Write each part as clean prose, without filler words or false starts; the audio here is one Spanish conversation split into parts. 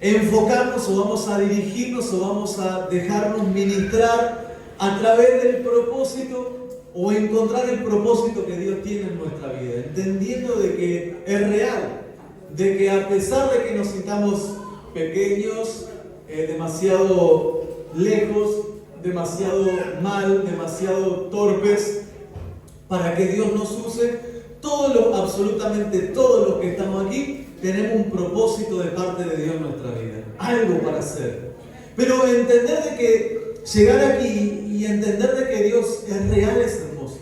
enfocarnos o vamos a dirigirnos o vamos a dejarnos ministrar a través del propósito o encontrar el propósito que Dios tiene en nuestra vida, entendiendo de que es real, de que a pesar de que nos sintamos pequeños, demasiado lejos, demasiado mal, demasiado torpes, para que Dios nos use, absolutamente todos los que estamos aquí, tenemos un propósito de parte de Dios en nuestra vida, algo para hacer. Pero entender de que llegar aquí y entender de que Dios es real es hermoso.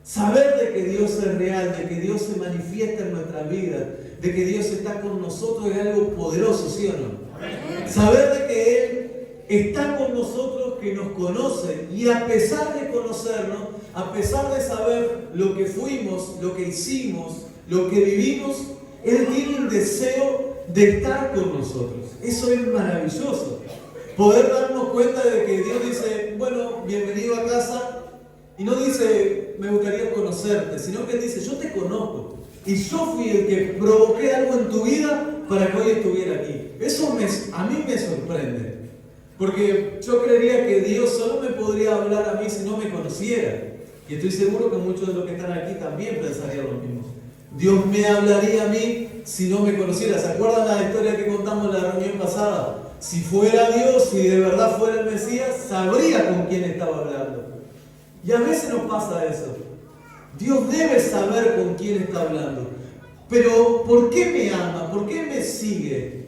Saber de que Dios es real, de que Dios se manifiesta en nuestra vida, de que Dios está con nosotros es algo poderoso, ¿sí o no? Saber de que Él está con nosotros, que nos conoce, y a pesar de conocernos, a pesar de saber lo que fuimos, lo que hicimos, lo que vivimos, Él tiene un deseo de estar con nosotros. Eso es maravilloso. Poder darnos cuenta de que Dios dice, bueno, bienvenido a casa, y no dice, me gustaría conocerte, sino que dice, yo te conozco, y yo fui el que provoqué algo en tu vida para que hoy estuviera aquí. Eso a mí me sorprende. Porque yo creería que Dios solo me podría hablar a mí si no me conociera. Y estoy seguro que muchos de los que están aquí también pensarían lo mismo. Dios me hablaría a mí si no me conociera. ¿Se acuerdan la historia que contamos en la reunión pasada? Si fuera Dios, si de verdad fuera el Mesías, sabría con quién estaba hablando. Y a veces nos pasa eso. Dios debe saber con quién está hablando. Pero ¿por qué me ama? ¿Por qué me sigue?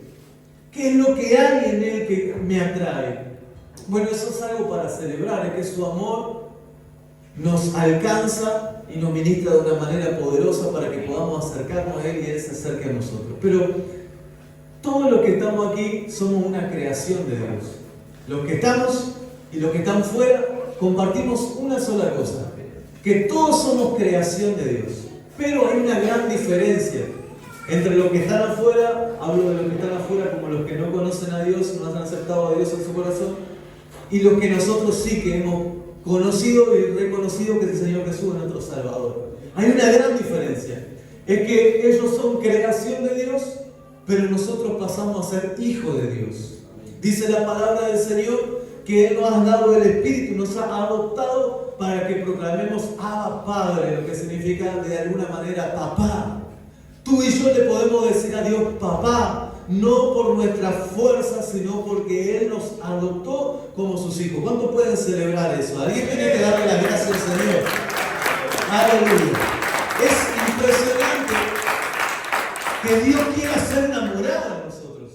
¿Qué es lo que hay en Él que me atrae? Bueno, eso es algo para celebrar, es que su amor nos alcanza y nos ministra de una manera poderosa para que podamos acercarnos a Él y Él se acerque a nosotros. Pero todos los que estamos aquí somos una creación de Dios. Los que estamos y los que están fuera compartimos una sola cosa, que todos somos creación de Dios. Pero hay una gran diferencia entre los que están afuera, hablo de los que están afuera como los que no conocen a Dios, no han aceptado a Dios en su corazón, y los que nosotros sí que hemos conocido y reconocido que es el Señor Jesús es nuestro Salvador. Hay una gran diferencia. Es que ellos son creación de Dios, pero nosotros pasamos a ser hijos de Dios. Dice la palabra del Señor que Él nos ha dado el Espíritu, nos ha adoptado para que proclamemos Abba Padre, lo que significa de alguna manera papá. Tú y yo le podemos decir a Dios papá, no por nuestra fuerza, sino porque Él nos adoptó como sus hijos. ¿Cuántos pueden celebrar eso? Alguien tiene que darle las gracias al Señor. Aleluya. Es impresionante que Dios quiera ser una morada en nosotros,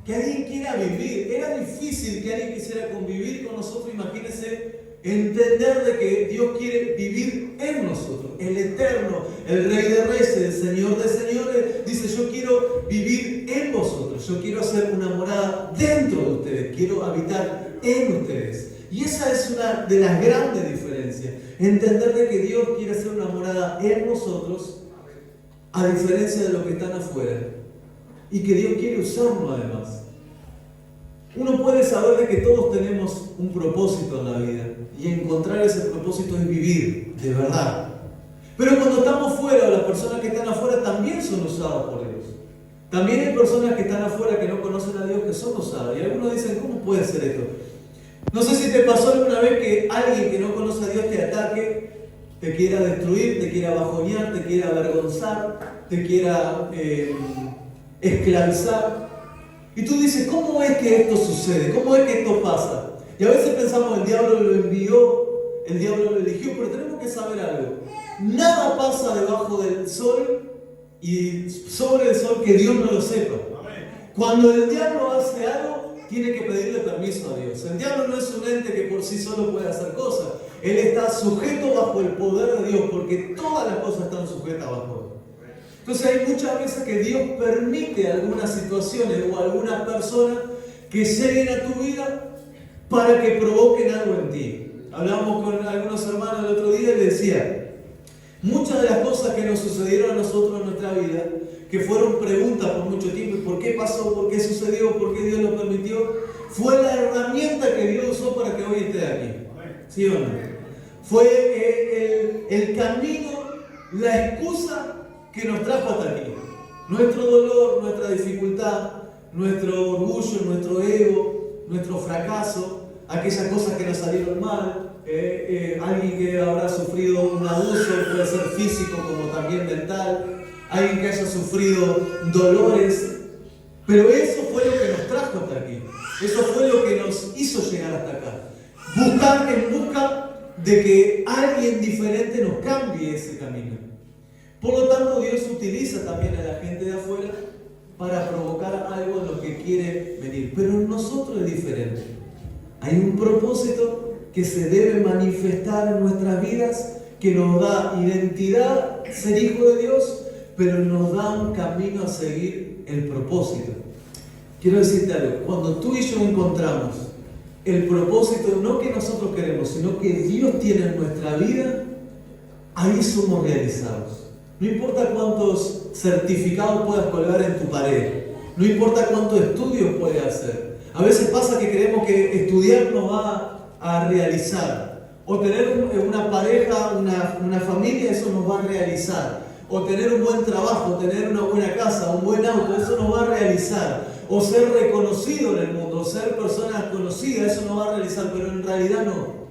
que alguien quiera vivir. Era difícil que alguien quisiera convivir con nosotros. Imagínense entender de que Dios quiere vivir en nosotros. El Eterno, el Rey de Reyes, el Señor de Señores, dice: yo quiero vivir en vosotros, yo quiero hacer una morada dentro de ustedes, quiero habitar en ustedes. Y esa es una de las grandes diferencias, entender de que Dios quiere hacer una morada en nosotros, a diferencia de los que están afuera, y que Dios quiere usarnos además. Uno puede saber de que todos tenemos un propósito en la vida, y encontrar ese propósito es vivir de verdad. Pero cuando estamos fuera, las personas que están afuera también son usadas por Dios. También hay personas que están afuera que no conocen a Dios, que son usadas. Y algunos dicen: ¿cómo puede ser esto? No sé si te pasó alguna vez que alguien que no conoce a Dios te ataque, te quiera destruir, te quiera bajonear, te quiera avergonzar, te quiera esclavizar. Y tú dices: ¿cómo es que esto sucede? ¿Cómo es que esto pasa? Y a veces pensamos: el diablo lo envió, el diablo lo eligió, pero tenemos que saber algo. Nada pasa debajo del sol y sobre el sol que Dios no lo sepa. Cuando el diablo hace algo, tiene que pedirle permiso a Dios. El diablo no es un ente que por sí solo puede hacer cosas. Él está sujeto bajo el poder de Dios, porque todas las cosas están sujetas bajo Él. Entonces hay muchas veces que Dios permite algunas situaciones o algunas personas que lleguen a tu vida para que provoquen algo en ti. Hablamos con algunos hermanos el otro día y les decía: muchas de las cosas que nos sucedieron a nosotros en nuestra vida, que fueron preguntas por mucho tiempo: ¿por qué pasó? ¿Por qué sucedió? ¿Por qué Dios lo permitió? Fue la herramienta que Dios usó para que hoy esté aquí. ¿Sí o no? Fue el camino, la excusa que nos trajo hasta aquí. Nuestro dolor, nuestra dificultad, nuestro orgullo, nuestro ego, nuestro fracaso, aquellas cosas que nos salieron mal. Alguien que habrá sufrido un abuso, puede ser físico como también mental, alguien que haya sufrido dolores, pero eso fue lo que nos trajo hasta aquí, eso fue lo que nos hizo llegar hasta acá, en busca de que alguien diferente nos cambie ese camino. Por lo tanto, Dios utiliza también a la gente de afuera para provocar algo en lo que quiere venir, pero en nosotros es diferente. Hay un propósito que se debe manifestar en nuestras vidas, que nos da identidad, ser hijo de Dios, pero nos da un camino a seguir, el propósito. Quiero decirte algo, cuando tú y yo encontramos el propósito, no que nosotros queremos, sino que Dios tiene en nuestra vida, ahí somos realizados. No importa cuántos certificados puedas colgar en tu pared, no importa cuántos estudios puedas hacer. A veces pasa que creemos que estudiar nos va a realizar, o tener una pareja, una familia, eso nos va a realizar, o tener un buen trabajo, tener una buena casa, un buen auto, eso nos va a realizar, o ser reconocido en el mundo, o ser persona conocida, eso nos va a realizar, pero en realidad no.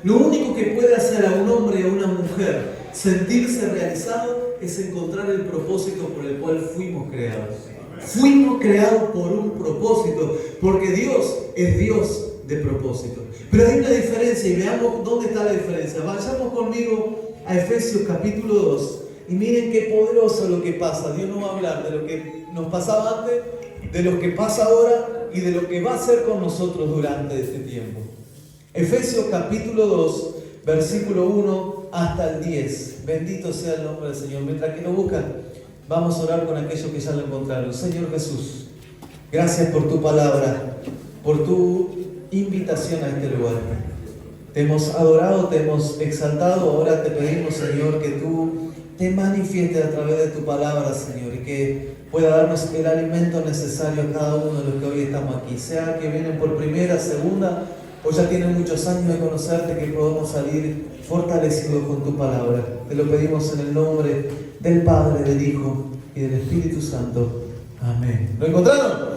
Lo único que puede hacer a un hombre o a una mujer sentirse realizado es encontrar el propósito por el cual fuimos creados. Fuimos creados por un propósito, porque Dios es Dios de propósito. Pero hay una diferencia y veamos dónde está la diferencia. Vayamos conmigo a Efesios capítulo 2 y miren qué poderoso lo que pasa. Dios nos va a hablar de lo que nos pasaba antes, de lo que pasa ahora y de lo que va a hacer con nosotros durante este tiempo. Efesios capítulo 2, versículo 1 hasta el 10. Bendito sea el nombre del Señor. Mientras que lo buscan, vamos a orar con aquellos que ya lo encontraron. Señor Jesús, gracias por tu palabra, por tu invitación a este lugar. Te hemos adorado, te hemos exaltado. Ahora te pedimos, Señor, que tú te manifiestes a través de tu palabra, Señor, y que pueda darnos el alimento necesario a cada uno de los que hoy estamos aquí. Sea que vienen por primera, segunda, o ya tienen muchos años de conocerte, que podamos salir fortalecidos con tu palabra. Te lo pedimos en el nombre del Padre, del Hijo y del Espíritu Santo. Amén. ¿Lo encontraron?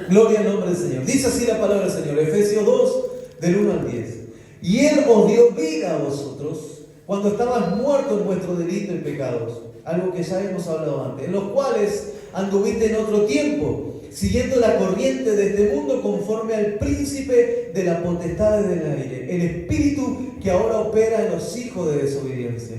Gloria al nombre del Señor. Dice así la palabra del Señor, Efesios 2, del 1 al 10. Y Él os dio vida a vosotros cuando estabas muertos en vuestros delitos y pecados, algo que ya hemos hablado antes, en los cuales anduviste en otro tiempo, siguiendo la corriente de este mundo conforme al príncipe de la potestad del aire, el espíritu que ahora opera en los hijos de desobediencia,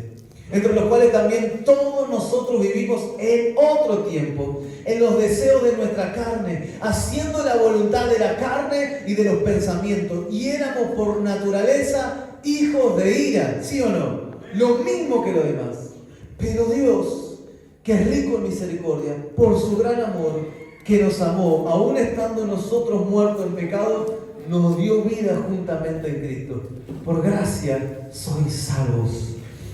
entre los cuales también todos nosotros vivimos en otro tiempo, en los deseos de nuestra carne, haciendo la voluntad de la carne y de los pensamientos, y éramos por naturaleza hijos de ira, ¿sí o no? Lo mismo que los demás. Pero Dios, que es rico en misericordia, por su gran amor, que nos amó, aún estando nosotros muertos en pecado, nos dio vida juntamente en Cristo. Por gracia sois salvos.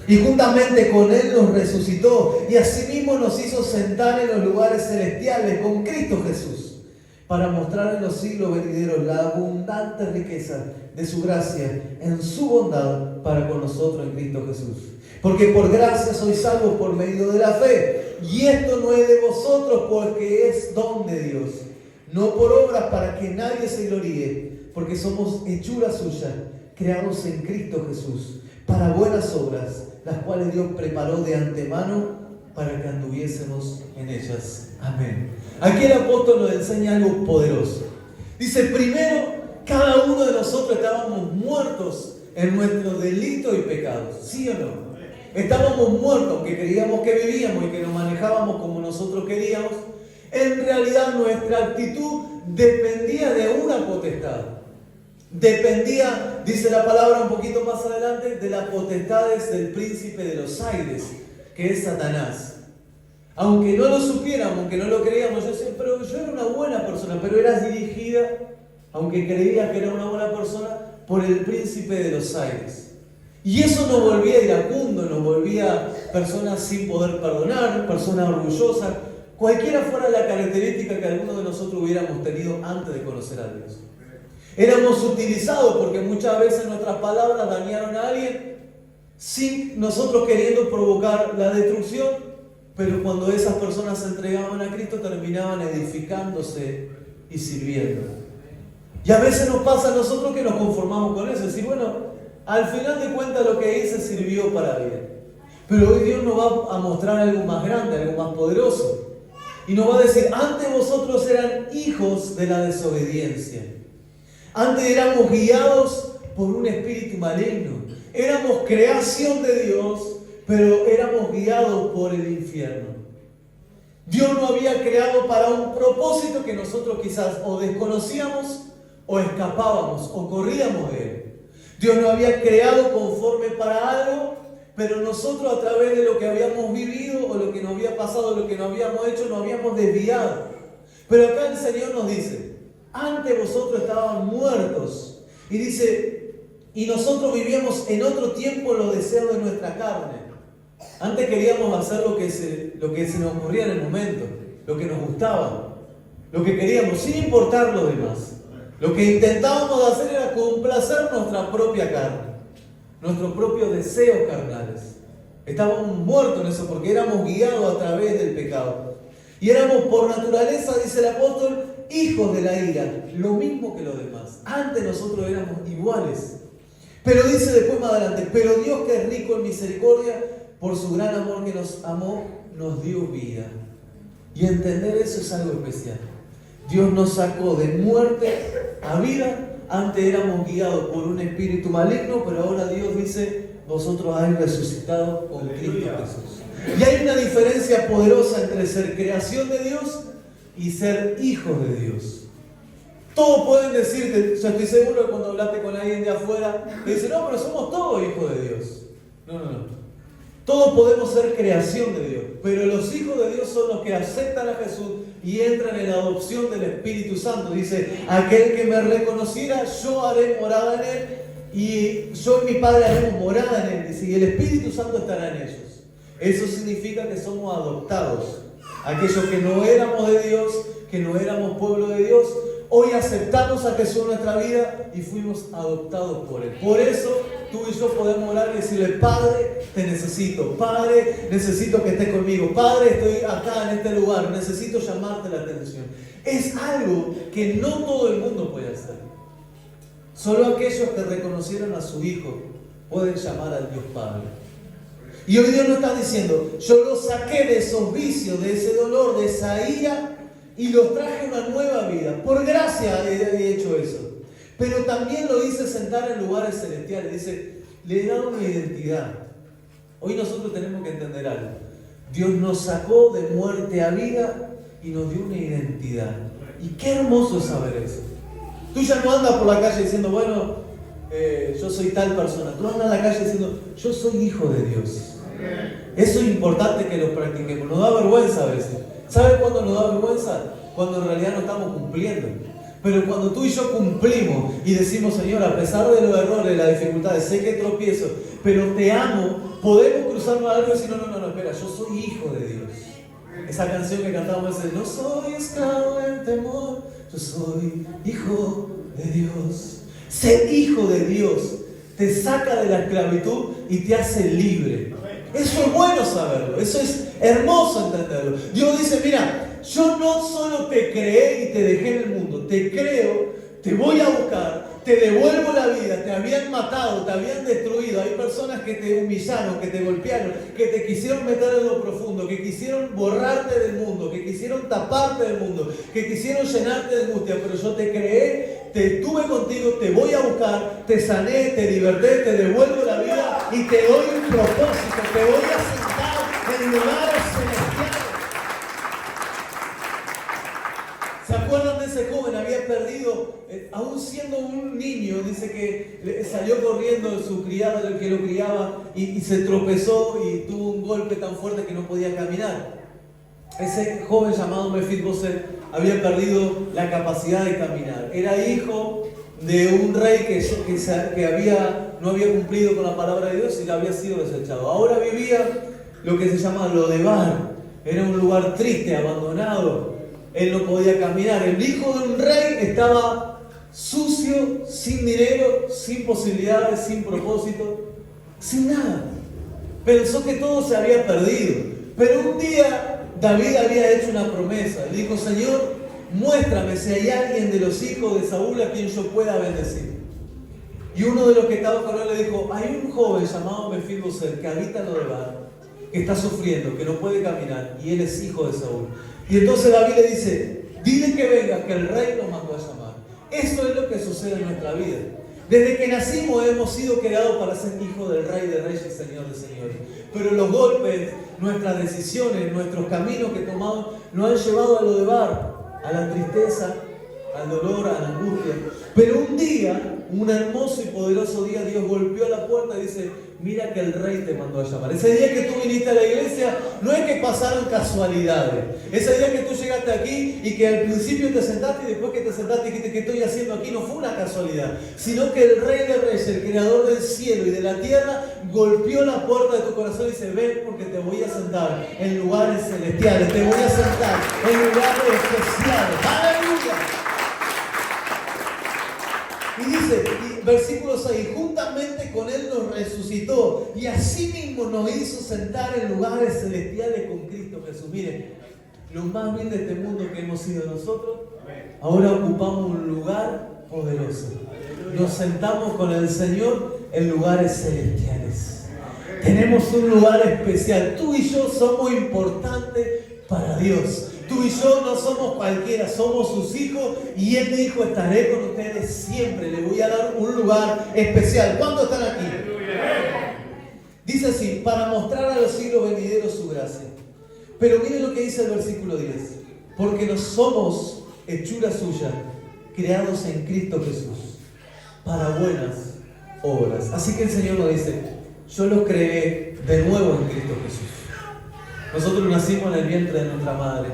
Y juntamente con Él nos resucitó y asimismo nos hizo sentar en los lugares celestiales con Cristo Jesús, para mostrar en los siglos venideros la abundante riqueza de su gracia en su bondad para con nosotros en Cristo Jesús. Porque por gracia sois salvos por medio de la fe, y esto no es de vosotros, porque es don de Dios, no por obras para que nadie se gloríe, porque somos hechura suya, creados en Cristo Jesús, para buenas obras, las cuales Dios preparó de antemano para que anduviésemos en ellas. Amén. Aquí el apóstol nos enseña algo poderoso. Dice, primero, cada uno de nosotros estábamos muertos en nuestros delitos y pecados. ¿Sí o no? Estábamos muertos, aunque creíamos que vivíamos y que nos manejábamos como nosotros queríamos. En realidad nuestra actitud dependía de una potestad. Dependía, dice la palabra un poquito más adelante, de las potestades del príncipe de los aires, que es Satanás. Aunque no lo supiéramos, aunque no lo creíamos, yo decía, pero yo era una buena persona, pero eras dirigida, aunque creías que era una buena persona, por el príncipe de los aires. Y eso nos volvía iracundo, nos volvía personas sin poder perdonar, personas orgullosas, cualquiera fuera la característica que alguno de nosotros hubiéramos tenido antes de conocer a Dios. Éramos utilizados porque muchas veces nuestras palabras dañaron a alguien sin nosotros queriendo provocar la destrucción, pero cuando esas personas se entregaban a Cristo terminaban edificándose y sirviendo. Y a veces nos pasa a nosotros que nos conformamos con eso, decir, bueno, al final de cuentas lo que hice sirvió para bien. Pero hoy Dios nos va a mostrar algo más grande, algo más poderoso. Y nos va a decir, antes vosotros eran hijos de la desobediencia. Antes éramos guiados por un espíritu maligno. Éramos creación de Dios, pero éramos guiados por el infierno. Dios nos había creado para un propósito que nosotros quizás o desconocíamos o escapábamos o corríamos de él. Dios nos había creado conforme para algo, pero nosotros a través de lo que habíamos vivido o lo que nos había pasado, lo que nos habíamos hecho, nos habíamos desviado. Pero acá el Señor nos dice, antes vosotros estaban muertos. Y dice, y nosotros vivíamos en otro tiempo los deseos de nuestra carne. Antes queríamos hacer lo que se nos ocurría en el momento, lo que nos gustaba, lo que queríamos, sin importar lo demás. Lo que intentábamos hacer era complacer nuestra propia carne, nuestros propios deseos carnales. Estábamos muertos en eso porque éramos guiados a través del pecado. Y éramos por naturaleza, dice el apóstol, hijos de la ira, lo mismo que los demás. Antes nosotros éramos iguales. Pero dice después más adelante, pero Dios, que es rico en misericordia, por su gran amor que nos amó, nos dio vida. Y entender eso es algo especial. Dios nos sacó de muerte a vida. Antes éramos guiados por un espíritu maligno, pero ahora Dios dice, vosotros habéis resucitado con Cristo Jesús. Y hay una diferencia poderosa entre ser creación de Dios y ser hijos de Dios. Todos pueden decirte, yo estoy seguro que cuando hablaste con alguien de afuera, te dice, no, pero somos todos hijos de Dios. No. Todos podemos ser creación de Dios, pero los hijos de Dios son los que aceptan a Jesús y entran en la adopción del Espíritu Santo. Dice, aquel que me reconociera, yo haré morada en él, y yo y mi Padre haremos morada en él. Dice, y el Espíritu Santo estará en ellos. Eso significa que somos adoptados. Aquellos que no éramos de Dios, que no éramos pueblo de Dios, hoy aceptamos a Jesús en nuestra vida y fuimos adoptados por Él. Por eso tú y yo podemos orar y decirle, Padre, te necesito. Padre, necesito que estés conmigo. Padre, estoy acá en este lugar. Necesito llamarte la atención. Es algo que no todo el mundo puede hacer. Solo aquellos que reconocieron a su Hijo pueden llamar al Dios Padre. Y hoy Dios nos está diciendo, yo los saqué de esos vicios, de ese dolor, de esa ira, y los traje una nueva vida. Por gracia he hecho eso. Pero también lo hice sentar en lugares celestiales. Dice, le he dado una identidad. Hoy nosotros tenemos que entender algo. Dios nos sacó de muerte a vida y nos dio una identidad. Y qué hermoso es saber eso. Tú ya no andas por la calle diciendo, bueno, yo soy tal persona. Tú andas en la calle diciendo, yo soy hijo de Dios. Eso es importante que lo practiquemos. Nos da vergüenza a veces. ¿Sabes cuándo nos da vergüenza? Cuando en realidad no estamos cumpliendo. Pero cuando tú y yo cumplimos y decimos, Señor, a pesar de los errores, las dificultades, sé que tropiezo, pero te amo, podemos cruzarnos algo y decir, no, espera, yo soy hijo de Dios. Esa canción que cantamos es, no soy esclavo del temor, yo soy hijo de Dios. Ser hijo de Dios te saca de la esclavitud y te hace libre. Eso es bueno saberlo, eso es hermoso entenderlo. Dios dice, mira, yo no solo te creé y te dejé en el mundo, te creo, te voy a buscar, te devuelvo la vida, te habían matado, te habían destruido. Hay personas que te humillaron, que te golpearon, que te quisieron meter en lo profundo, que quisieron borrarte del mundo, que quisieron taparte del mundo, que quisieron llenarte de angustia, pero yo te creé, te estuve contigo, te voy a buscar, te sané, te liberté, te devuelvo la vida y te doy un propósito, te voy a sentar en lugares celestiales. ¿Se acuerdan de ese joven? Había perdido, aún siendo un niño, dice que salió corriendo su criado, el que lo criaba, y se tropezó y tuvo un golpe tan fuerte que no podía caminar. Ese joven llamado Mefiboset había perdido la capacidad de caminar. Era hijo de un rey que no había cumplido con la palabra de Dios y le había sido desechado. Ahora vivía lo que se llama Lodebar. Era un lugar triste, abandonado. Él no podía caminar. El hijo de un rey estaba sucio, sin dinero, sin posibilidades, sin propósito, sin nada. Pensó que todo se había perdido. Pero un día David había hecho una promesa. Le dijo: Señor, muéstrame si hay alguien de los hijos de Saúl a quien yo pueda bendecir. Y uno de los que estaba con él le dijo: hay un joven llamado Mefiboset que habita en Lodebar, que está sufriendo, que no puede caminar, y él es hijo de Saúl. Y entonces David le dice: dile que venga, que el rey nos mandó a llamar. Esto es lo que sucede en nuestra vida. Desde que nacimos hemos sido creados para ser hijos del Rey de Reyes y Señor de Señores. Pero los golpes, nuestras decisiones, nuestros caminos que tomamos nos han llevado a Lodebar, a la tristeza, al dolor, a la angustia. Pero un día, un hermoso y poderoso día, Dios golpeó la puerta y dice: mira que el Rey te mandó a llamar. Ese día que tú viniste a la iglesia, no es que pasaron casualidades. Ese día que tú llegaste aquí y que al principio te sentaste y después que te sentaste dijiste: ¿qué estoy haciendo aquí? No fue una casualidad, sino que el Rey de Reyes, el creador del cielo y de la tierra, golpeó la puerta de tu corazón y dice: ven, porque te voy a sentar en lugares celestiales, te voy a sentar en lugares especiales. ¡Aleluya! Y dice, versículo 6, juntamente con Él nos resucitó y asimismo nos hizo sentar en lugares celestiales con Cristo Jesús. Mire, lo más bien de este mundo que hemos sido nosotros, ahora ocupamos un lugar poderoso. Nos sentamos con el Señor en lugares celestiales. Tenemos un lugar especial. Tú y yo somos importantes para Dios. Tú y yo no somos cualquiera, somos sus hijos, y Él dijo: estaré con ustedes siempre, les voy a dar un lugar especial. ¿Cuántos están aquí? Dice así: para mostrar a los siglos venideros su gracia. Pero miren lo que dice el versículo 10: porque no somos hechura suya, creados en Cristo Jesús, para buenas obras. Así que el Señor nos dice: yo los creé de nuevo en Cristo Jesús. Nosotros nacimos en el vientre de nuestra madre,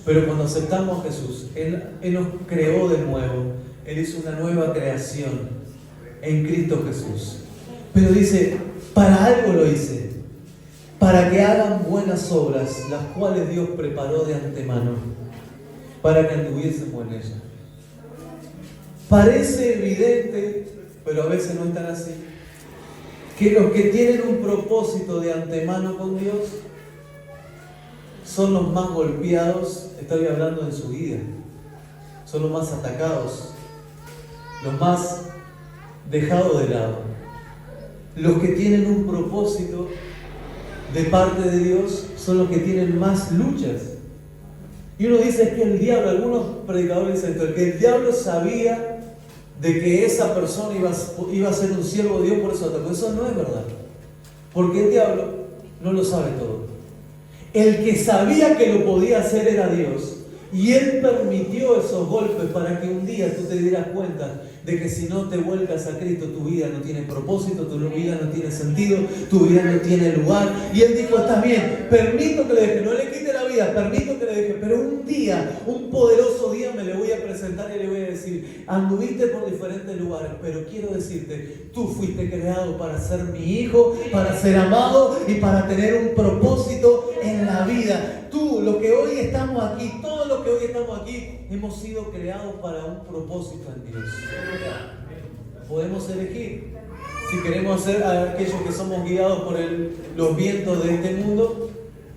pero cuando aceptamos a Jesús, Él nos creó de nuevo. Él hizo una nueva creación en Cristo Jesús. Pero dice: para algo lo hice, para que hagan buenas obras, las cuales Dios preparó de antemano, para que anduviésemos en ellas. Parece evidente, pero a veces no es tan así, que los que tienen un propósito de antemano con Dios son los más golpeados. Estoy hablando en su vida. Son los más atacados, los más dejados de lado. Los que tienen un propósito de parte de Dios son los que tienen más luchas. Y uno dice: es que el diablo, algunos predicadores dicen esto, que el diablo sabía de que esa persona iba a ser un siervo de Dios, por eso atacó. Eso no es verdad, porque el diablo no lo sabe todo. El que sabía que lo podía hacer era Dios, y Él permitió esos golpes para que un día tú te dieras cuenta de que si no te vuelcas a Cristo, tu vida no tiene propósito, tu vida no tiene sentido, tu vida no tiene lugar. Y Él dijo: está bien, permito que le deje, no le quite la vida, permito que le deje, pero un día, un poderoso día, me le voy a presentar y le voy a decir: anduviste por diferentes lugares, pero quiero decirte, tú fuiste creado para ser mi hijo, para ser amado y para tener un propósito en la vida. Tú, los que hoy estamos aquí, todos los que hoy estamos aquí, hemos sido creados para un propósito en Dios. Podemos elegir si queremos ser aquellos que somos guiados por los vientos de este mundo,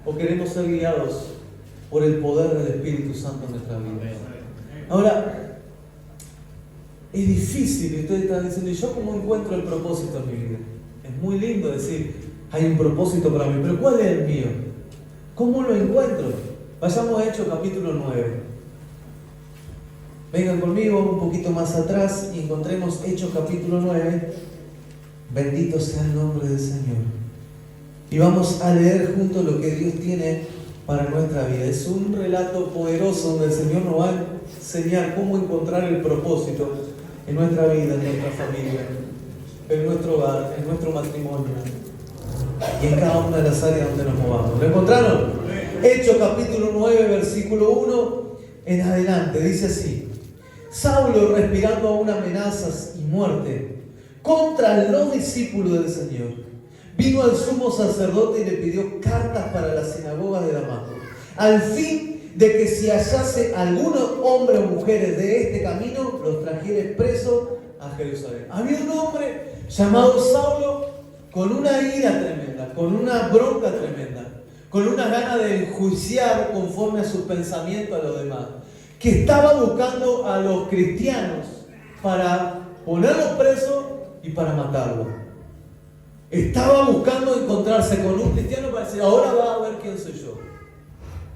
o queremos ser guiados por el poder del Espíritu Santo en nuestra vida. Ahora, es difícil, y ustedes están diciendo: ¿y yo cómo encuentro el propósito en mi vida? Es muy lindo decir: hay un propósito para mí, pero ¿cuál es el mío? ¿Cómo lo encuentro? Vayamos a Hechos capítulo 9. Vengan conmigo un poquito más atrás y encontremos Hechos capítulo 9. Bendito sea el nombre del Señor. Y vamos a leer juntos lo que Dios tiene para nuestra vida. Es un relato poderoso donde el Señor nos va a enseñar cómo encontrar el propósito en nuestra vida, en nuestra familia, en nuestro hogar, en nuestro matrimonio y en cada una de las áreas donde nos movamos. ¿Lo encontraron? Hechos capítulo 9, versículo 1 en adelante. Dice así: Saulo, respirando aún amenazas y muerte contra los discípulos del Señor, vino al sumo sacerdote y le pidió cartas para las sinagogas de Damasco, al fin de que si hallase algunos hombres o mujeres de este camino, los trajere presos a Jerusalén. Había un hombre llamado Saulo con una ira tremenda, con una bronca tremenda, con una gana de enjuiciar conforme a sus pensamientos a los demás, que estaba buscando a los cristianos para ponerlos presos y para matarlos. Estaba buscando encontrarse con un cristiano para decir, ahora va a ver quién soy yo.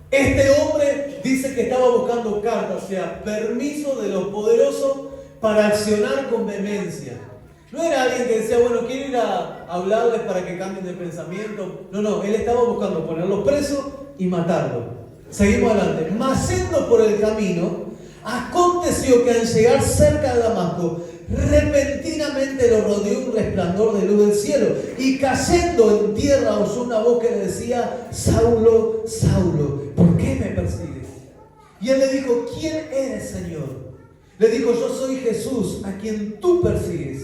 Este hombre dice que estaba buscando cartas, o sea, permiso de los poderosos para accionar con vehemencia. No era alguien que decía, bueno, quiero ir a hablarles para que cambien de pensamiento. No, él estaba buscando ponerlos presos y matarlos. Seguimos adelante. Mas yendo por el camino, aconteció que al llegar cerca de Damasco, repentinamente lo rodeó un resplandor de luz del cielo, y cayendo en tierra oyó una voz que le decía, Saulo, Saulo, ¿por qué me persigues? Y él le dijo, ¿quién eres, Señor? Le dijo, yo soy Jesús, a quien tú persigues.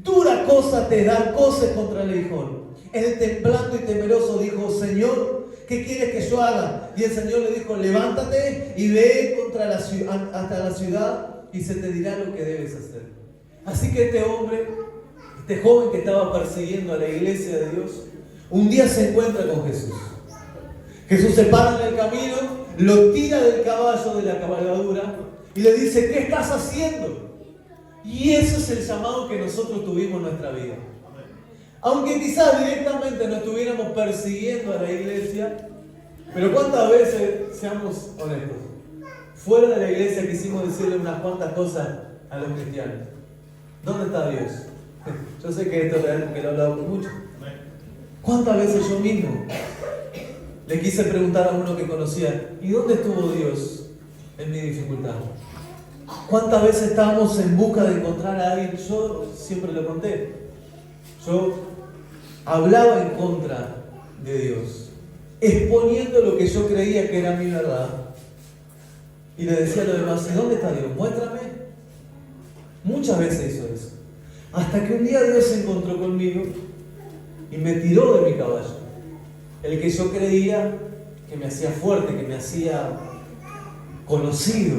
Dura cosa te dar coces contra el aguijón. Él, temblando y temeroso, dijo, Señor, ¿qué quieres que yo haga? Y el Señor le dijo, levántate y ve hasta la ciudad y se te dirá lo que debes hacer. Así que este hombre, este joven que estaba persiguiendo a la iglesia de Dios, un día se encuentra con Jesús. Jesús se para en el camino, lo tira del caballo, de la cabalgadura, y le dice, ¿qué estás haciendo? Y ese es el llamado que nosotros tuvimos en nuestra vida. Aunque quizás directamente no estuviéramos persiguiendo a la iglesia, pero ¿cuántas veces, seamos honestos, fuera de la iglesia quisimos decirle unas cuantas cosas a los cristianos? ¿Dónde está Dios? Yo sé que esto es algo que lo he hablado con muchos. ¿Cuántas veces yo mismo le quise preguntar a uno que conocía, ¿y dónde estuvo Dios en mi dificultad? ¿Cuántas veces estábamos en busca de encontrar a alguien? Yo siempre lo conté. Yo hablaba en contra de Dios, exponiendo lo que yo creía que era mi verdad. Y le decía a los demás, ¿y dónde está Dios? Muéstrame. Muchas veces hizo eso. Hasta que un día Dios se encontró conmigo y me tiró de mi caballo. El que yo creía que me hacía fuerte, que me hacía conocido.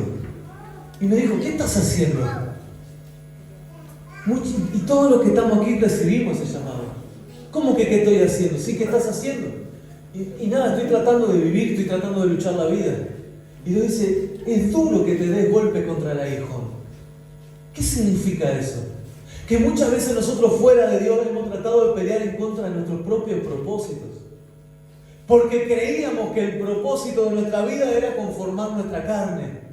Y me dijo, ¿qué estás haciendo? Y todos los que estamos aquí recibimos ese llamado. ¿Cómo que qué estoy haciendo? Sí, ¿qué estás haciendo? Y nada, estoy tratando de vivir, estoy tratando de luchar la vida. Y Dios dice, es duro que te des golpe contra el aguijón. ¿Qué significa eso? Que muchas veces nosotros fuera de Dios hemos tratado de pelear en contra de nuestros propios propósitos. Porque creíamos que el propósito de nuestra vida era conformar nuestra carne.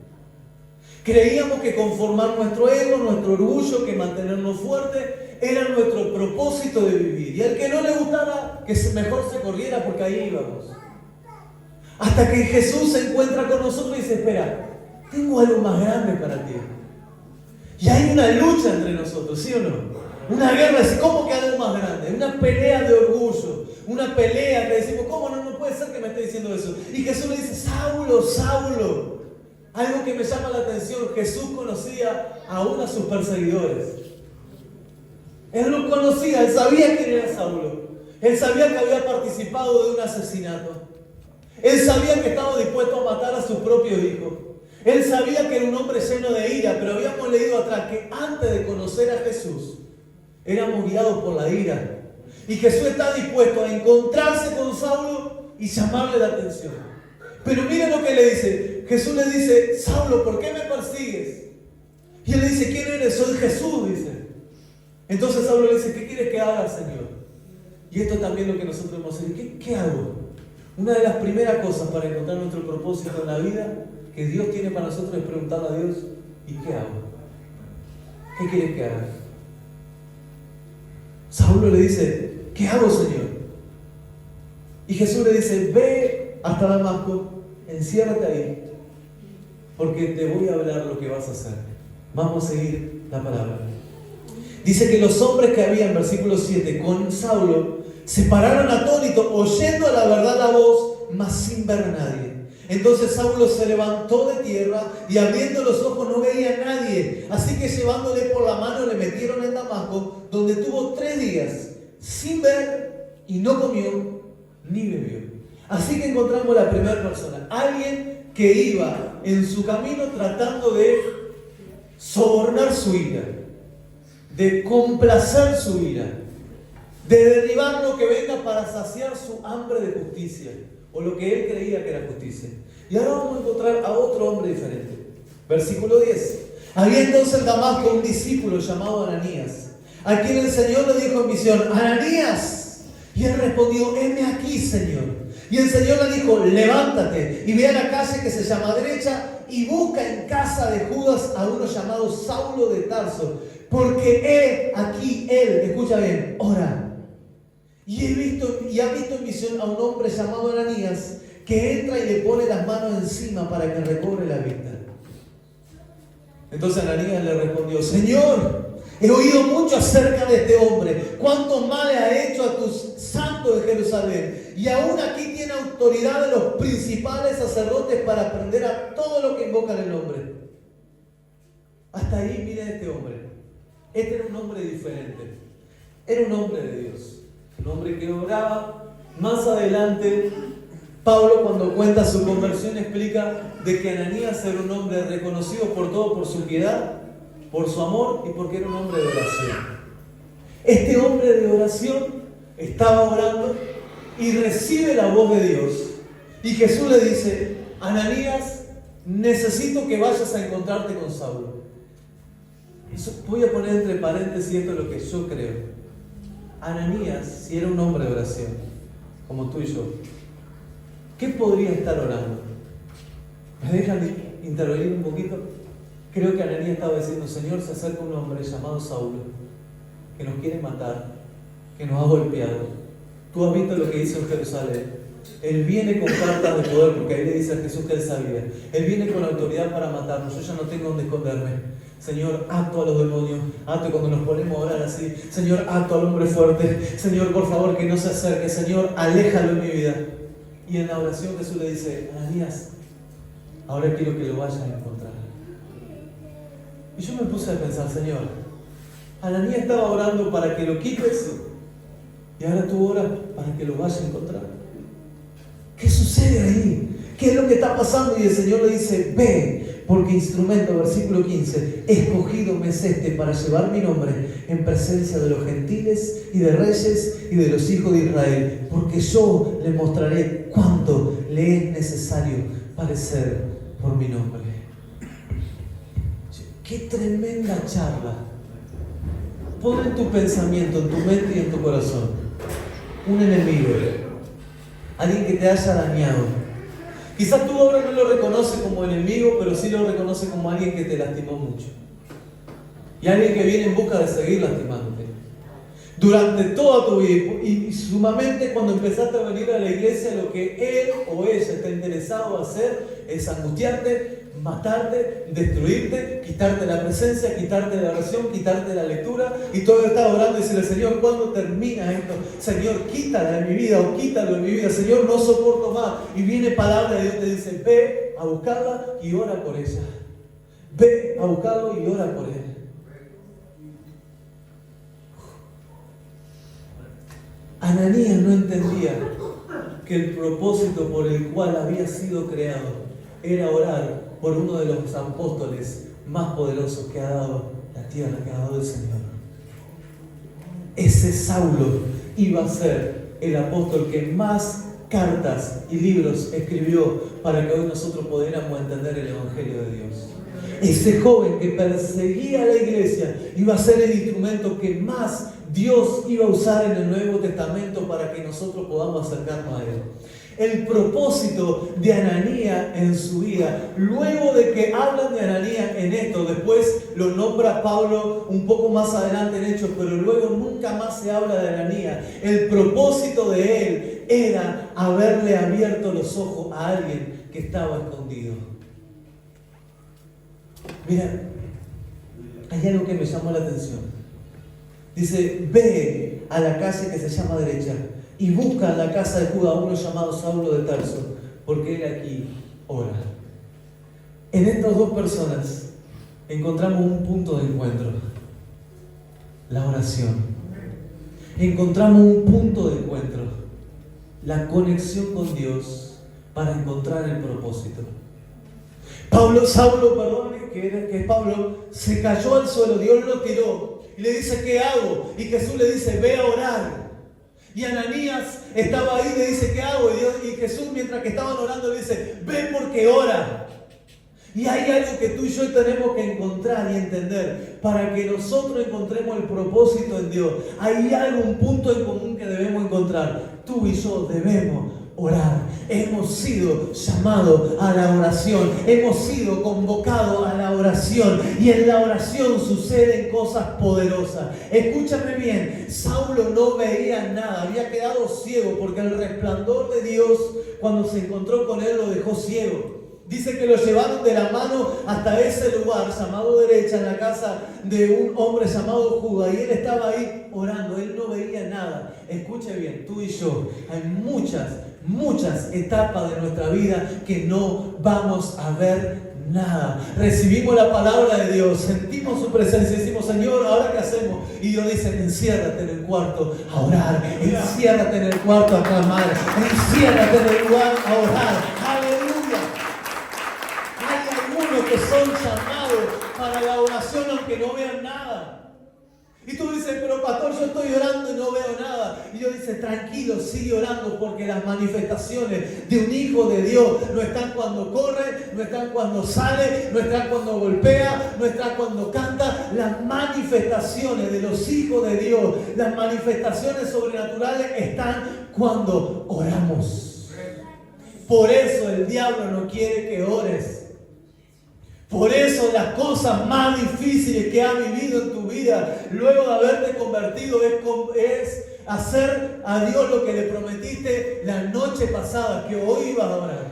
Creíamos que conformar nuestro ego, nuestro orgullo, que mantenernos fuertes, era nuestro propósito de vivir. Y al que no le gustara, que mejor se corriera porque ahí íbamos. Hasta que Jesús se encuentra con nosotros y dice, espera, tengo algo más grande para ti. Y hay una lucha entre nosotros, ¿sí o no? Una guerra, ¿cómo que algo más grande? Una pelea de orgullo, una pelea que decimos, ¿cómo no puede ser que me esté diciendo eso? Y Jesús le dice, Saulo, Saulo. Algo que me llama la atención, Jesús conocía aún a sus perseguidores. Él los conocía, él sabía quién era Saulo. Él sabía que había participado de un asesinato. Él sabía que estaba dispuesto a matar a sus propios hijos. Él sabía que era un hombre lleno de ira, pero habíamos leído atrás que antes de conocer a Jesús, éramos guiados por la ira. Y Jesús está dispuesto a encontrarse con Saulo y llamarle la atención. Pero miren lo que le dice. Jesús le dice, Saulo, ¿por qué me persigues? Y él le dice, ¿quién eres? Soy Jesús, dice. Entonces Saulo le dice, ¿qué quieres que haga, Señor? Y esto también es lo que nosotros hemos hecho. ¿Qué hago? Una de las primeras cosas para encontrar nuestro propósito en la vida que Dios tiene para nosotros es preguntarle a Dios, ¿y qué hago? ¿Qué quieres que haga? Saulo le dice, ¿qué hago, Señor? Y Jesús le dice, ve hasta Damasco, enciérrate ahí, porque te voy a hablar lo que vas a hacer. Vamos a seguir la palabra. Dice que los hombres que habían, versículo 7, con Saulo, se pararon atónitos, oyendo a la verdad la voz, mas sin ver a nadie. Entonces Saulo se levantó de tierra y abriendo los ojos no veía a nadie. Así que llevándole por la mano le metieron en Damasco, donde tuvo 3 días sin ver y no comió ni bebió. Así que encontramos la primera persona, alguien que iba en su camino tratando de sobornar su ira, de complacer su ira, de derribar lo que venga para saciar su hambre de justicia. o lo que él creía que era justicia. Y ahora vamos a encontrar a otro hombre diferente. Versículo 10. Había entonces en Damasco un discípulo llamado Ananías, a quien el Señor le dijo en visión: Ananías. Y él respondió: heme aquí, Señor. Y el Señor le dijo: levántate y ve a la calle que se llama Derecha y busca en casa de Judas a uno llamado Saulo de Tarso, porque he aquí él, escucha bien, ora. Y ha visto en visión a un hombre llamado Ananías, que entra y le pone las manos encima para que recobre la vista. Entonces Ananías le respondió: Señor, he oído mucho acerca de este hombre, cuánto mal le ha hecho a tus santos de Jerusalén, y aún aquí tiene autoridad de los principales sacerdotes para prender a todo lo que invocan el nombre. Hasta ahí miren este hombre. Este era un hombre diferente. Era un hombre de Dios, un hombre que oraba. Más adelante Pablo, cuando cuenta su conversión, explica de que Ananías era un hombre reconocido por todo, por su piedad, por su amor y porque era un hombre de oración. Este hombre de oración estaba orando y recibe la voz de Dios. Y Jesús le dice: Ananías, necesito que vayas a encontrarte con Saulo. Eso, voy a poner entre paréntesis esto es lo que yo creo. Ananías, si era un hombre de oración, como tú y yo, ¿qué podría estar orando? ¿Me dejan intervenir un poquito? Creo que Ananías estaba diciendo: Señor, se acerca un hombre llamado Saulo, que nos quiere matar, que nos ha golpeado. Tú has visto lo que hizo en Jerusalén. Él viene con cartas de poder, porque ahí le dice a Jesús que él sabía. Él viene con autoridad para matarnos. Yo ya no tengo dónde esconderme. Señor, acto a los demonios. Acto cuando nos ponemos a orar así. Señor, acto al hombre fuerte. Señor, por favor, que no se acerque. Señor, aléjalo en mi vida. Y en la oración Jesús le dice: Ananías, ahora quiero que lo vayas a encontrar. Y yo me puse a pensar: Señor, Ananías estaba orando para que lo quites, y ahora tú oras para que lo vayas a encontrar. ¿Qué sucede ahí? ¿Qué es lo que está pasando? Y el Señor le dice: ve, porque instrumento, versículo 15, escogido me es este para llevar mi nombre en presencia de los gentiles y de reyes y de los hijos de Israel, porque yo le mostraré cuánto le es necesario padecer por mi nombre. ¡Qué tremenda charla! Pon en tu pensamiento, en tu mente y en tu corazón un enemigo, alguien que te haya dañado. Quizás tú ahora no lo reconoces como enemigo, pero sí lo reconoces como alguien que te lastimó mucho. Y alguien que viene en busca de seguir lastimándote. Durante toda tu vida, y sumamente cuando empezaste a venir a la iglesia, lo que él o ella está interesado en hacer es angustiarte, matarte, destruirte, quitarte la presencia, quitarte la oración, quitarte la lectura, y todo está orando y decirle: Señor, ¿cuándo termina esto? Señor, quítala de mi vida, o quítalo de mi vida. Señor, no soporto más. Y viene palabra de Dios, te dice: ve a buscarla y ora por ella. Ve a buscarlo y ora por él. Ananías no entendía que el propósito por el cual había sido creado era orar por uno de los apóstoles más poderosos que ha dado la tierra, que ha dado el Señor. Ese Saulo iba a ser el apóstol que más cartas y libros escribió para que hoy nosotros pudiéramos entender el Evangelio de Dios. Ese joven que perseguía a la iglesia iba a ser el instrumento que más Dios iba a usar en el Nuevo Testamento para que nosotros podamos acercarnos a Él. El propósito de Ananías en su vida, luego de que hablan de Ananías en esto, después lo nombra Pablo un poco más adelante en Hechos, pero luego nunca más se habla de Ananías. El propósito de él era haberle abierto los ojos a alguien que estaba escondido. Mira, hay algo que me llamó la atención. Dice: ve a la calle que se llama Derecha y busca en la casa de Judas a uno llamado Saulo de Tarso, porque él aquí ora. En estas dos personas encontramos un punto de encuentro: la oración. Encontramos un punto de encuentro: la conexión con Dios para encontrar el propósito. Saulo, que es Pablo, se cayó al suelo, Dios lo tiró y le dice: ¿qué hago? Y Jesús le dice: ve a orar. Y Ananías estaba ahí y le dice, ¿qué hago? Y Jesús, mientras que estaban orando, le dice, ven porque ora. Y hay algo que tú y yo tenemos que encontrar y entender para que nosotros encontremos el propósito en Dios. Hay algo, un punto en común que debemos encontrar. Tú y yo debemos orar. Hemos sido llamados a la oración. Hemos sido convocados a la oración. Y en la oración suceden cosas poderosas. Escúchame bien. Saulo no veía nada. Había quedado ciego porque el resplandor de Dios, cuando se encontró con él, lo dejó ciego. Dice que lo llevaron de la mano hasta ese lugar llamado derecha, en la casa de un hombre llamado Judas, y él estaba ahí orando, él no veía nada. Escuche bien, tú y yo, hay muchas etapas de nuestra vida que no vamos a ver nada. Recibimos la palabra de Dios, sentimos su presencia, decimos, Señor, ¿ahora qué hacemos? Y Dios dice, enciérrate en el cuarto a orar, enciérrate en el cuarto a clamar, enciérrate en el lugar a orar. ¡Aleluya! Que son llamados para la oración aunque no vean nada. Y tú dices, pero pastor, yo estoy orando y no veo nada. Y yo dice, tranquilo, sigue orando, porque las manifestaciones de un hijo de Dios no están cuando corre, no están cuando sale, no están cuando golpea, no están cuando canta. Las manifestaciones de los hijos de Dios, las manifestaciones sobrenaturales están cuando oramos. Por eso el diablo no quiere que ores. Por eso las cosas más difíciles que has vivido en tu vida, luego de haberte convertido, es hacer a Dios lo que le prometiste la noche pasada, que hoy ibas a orar.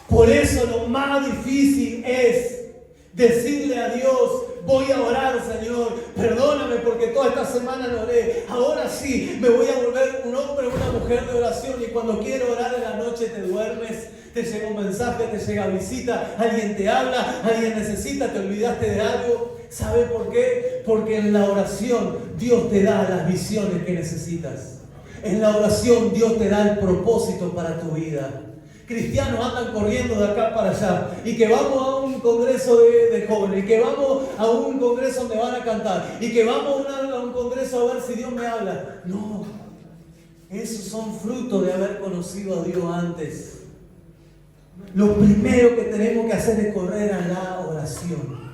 Por eso lo más difícil es decirle a Dios, voy a orar, Señor, perdóname porque toda esta semana no oré. Ahora sí, me voy a volver un hombre o una mujer de oración, y cuando quiero orar en la noche te duermes. Te llega un mensaje, te llega visita, alguien te habla, alguien necesita, te olvidaste de algo. ¿Sabe por qué? Porque en la oración Dios te da las visiones que necesitas. En la oración Dios te da el propósito para tu vida. Cristianos andan corriendo de acá para allá, y que vamos a un congreso de jóvenes, y que vamos a un congreso donde van a cantar, y que vamos a un congreso a ver si Dios me habla. No, esos son frutos de haber conocido a Dios antes. Lo primero que tenemos que hacer es correr a la oración.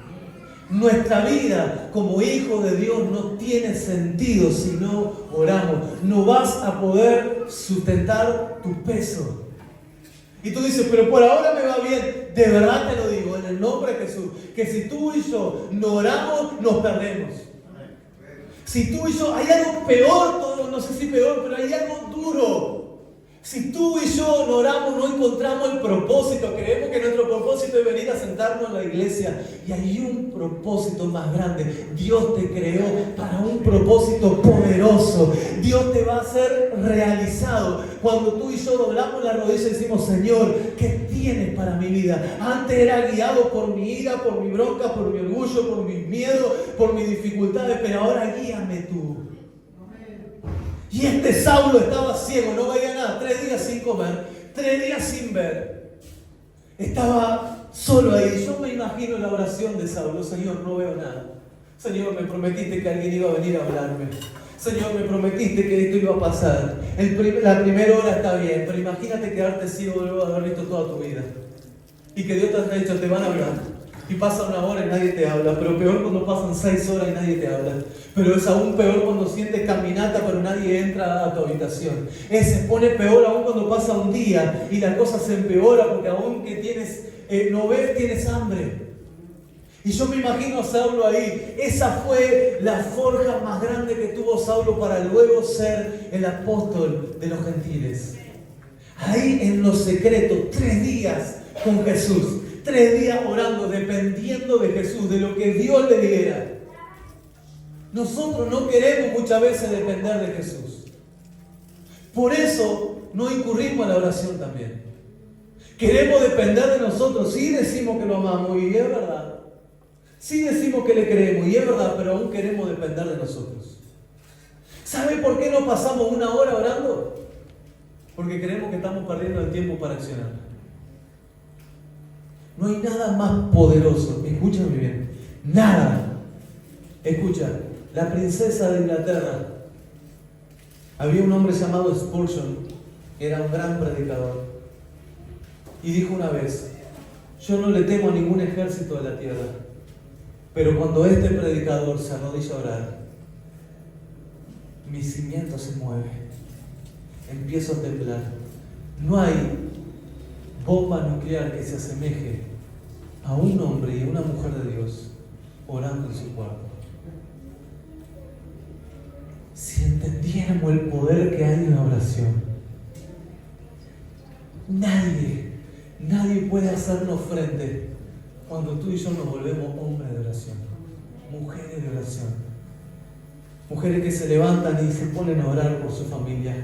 Nuestra vida como hijos de Dios no tiene sentido si no oramos. No vas a poder sustentar tu peso. Y tú dices, pero por ahora me va bien. De verdad te lo digo, en el nombre de Jesús, que si tú y yo no oramos, nos perdemos. Si tú y yo, hay algo peor, no sé si peor, pero hay algo duro. Si tú y yo no oramos, no encontramos el propósito. Creemos que nuestro propósito es venir a sentarnos en la iglesia. Y hay un propósito más grande. Dios te creó para un propósito poderoso. Dios te va a hacer realizado. Cuando tú y yo doblamos la rodilla y decimos, Señor, ¿qué tienes para mi vida? Antes era guiado por mi ira, por mi bronca, por mi orgullo, por mis miedos, por mis dificultades. Pero ahora guíame tú. Y este Saulo estaba ciego, no veía nada, 3 días sin comer, 3 días sin ver. Estaba solo ahí. Yo me imagino la oración de Saulo, Señor, no veo nada. Señor, me prometiste que alguien iba a venir a hablarme. Señor, me prometiste que esto iba a pasar. La primera hora está bien, pero imagínate quedarte ciego luego de haber visto toda tu vida. Y que Dios te haya dicho, te van a hablar. Y pasa 1 hora y nadie te habla, pero peor cuando pasan 6 horas y nadie te habla. Pero es aún peor cuando sientes caminata pero nadie entra a tu habitación. Se pone peor aún cuando pasa un día y la cosa se empeora, porque aún que tienes, no ves, tienes hambre. Y yo me imagino a Saulo ahí. Esa fue la forja más grande que tuvo Saulo para luego ser el apóstol de los gentiles. Ahí en lo secreto, 3 días con Jesús. 3 días orando, dependiendo de Jesús, de lo que Dios le diera. Nosotros no queremos muchas veces depender de Jesús. Por eso no incurrimos a la oración también. Queremos depender de nosotros. Sí decimos que lo amamos y es verdad. Sí decimos que le creemos y es verdad, pero aún queremos depender de nosotros. ¿Sabe por qué no pasamos 1 hora orando? Porque creemos que estamos perdiendo el tiempo para accionar. No hay nada más poderoso, escúchame bien, nada. Escucha, la princesa de Inglaterra, Había un hombre llamado Spurgeon, que era un gran predicador, y dijo una vez: yo no le temo a ningún ejército de la tierra, pero cuando este predicador se arrodilla a orar, mi cimiento se mueve, empiezo a temblar. No hay bomba nuclear que se asemeje a un hombre y a una mujer de Dios orando en su cuarto. Si entendiéramos el poder que hay en la oración, nadie puede hacernos frente cuando tú y yo nos volvemos hombres de oración, mujeres de oración, mujeres que se levantan y se ponen a orar por su familia,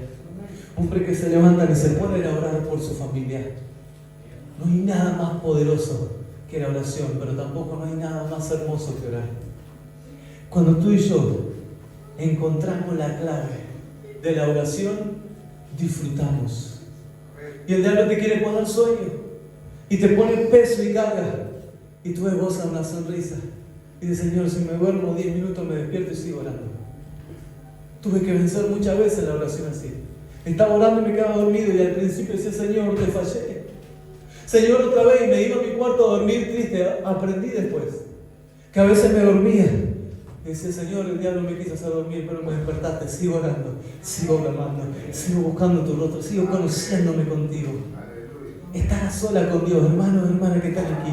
hombres que se levantan y se ponen a orar por su familia. No hay nada más poderoso que la oración, pero tampoco no hay nada más hermoso que orar. Cuando tú y yo encontramos la clave de la oración, disfrutamos. Y el diablo te quiere poner sueño y te pone peso y carga, y tú esbozas una sonrisa y dices: Señor, si me duermo 10 minutos me despierto y sigo orando. Tuve que vencer muchas veces la oración así. Estaba orando y me quedaba dormido, y al principio decía: Señor, te fallé. Señor, otra vez, y me iba a mi cuarto a dormir triste. Aprendí después que a veces me dormía y decía: Señor, el diablo me quiso hacer dormir, pero me despertaste. Sigo orando, sigo clamando, sigo buscando tu rostro, sigo conociéndome contigo. Estar a solas con Dios, hermanos, hermanas que están aquí,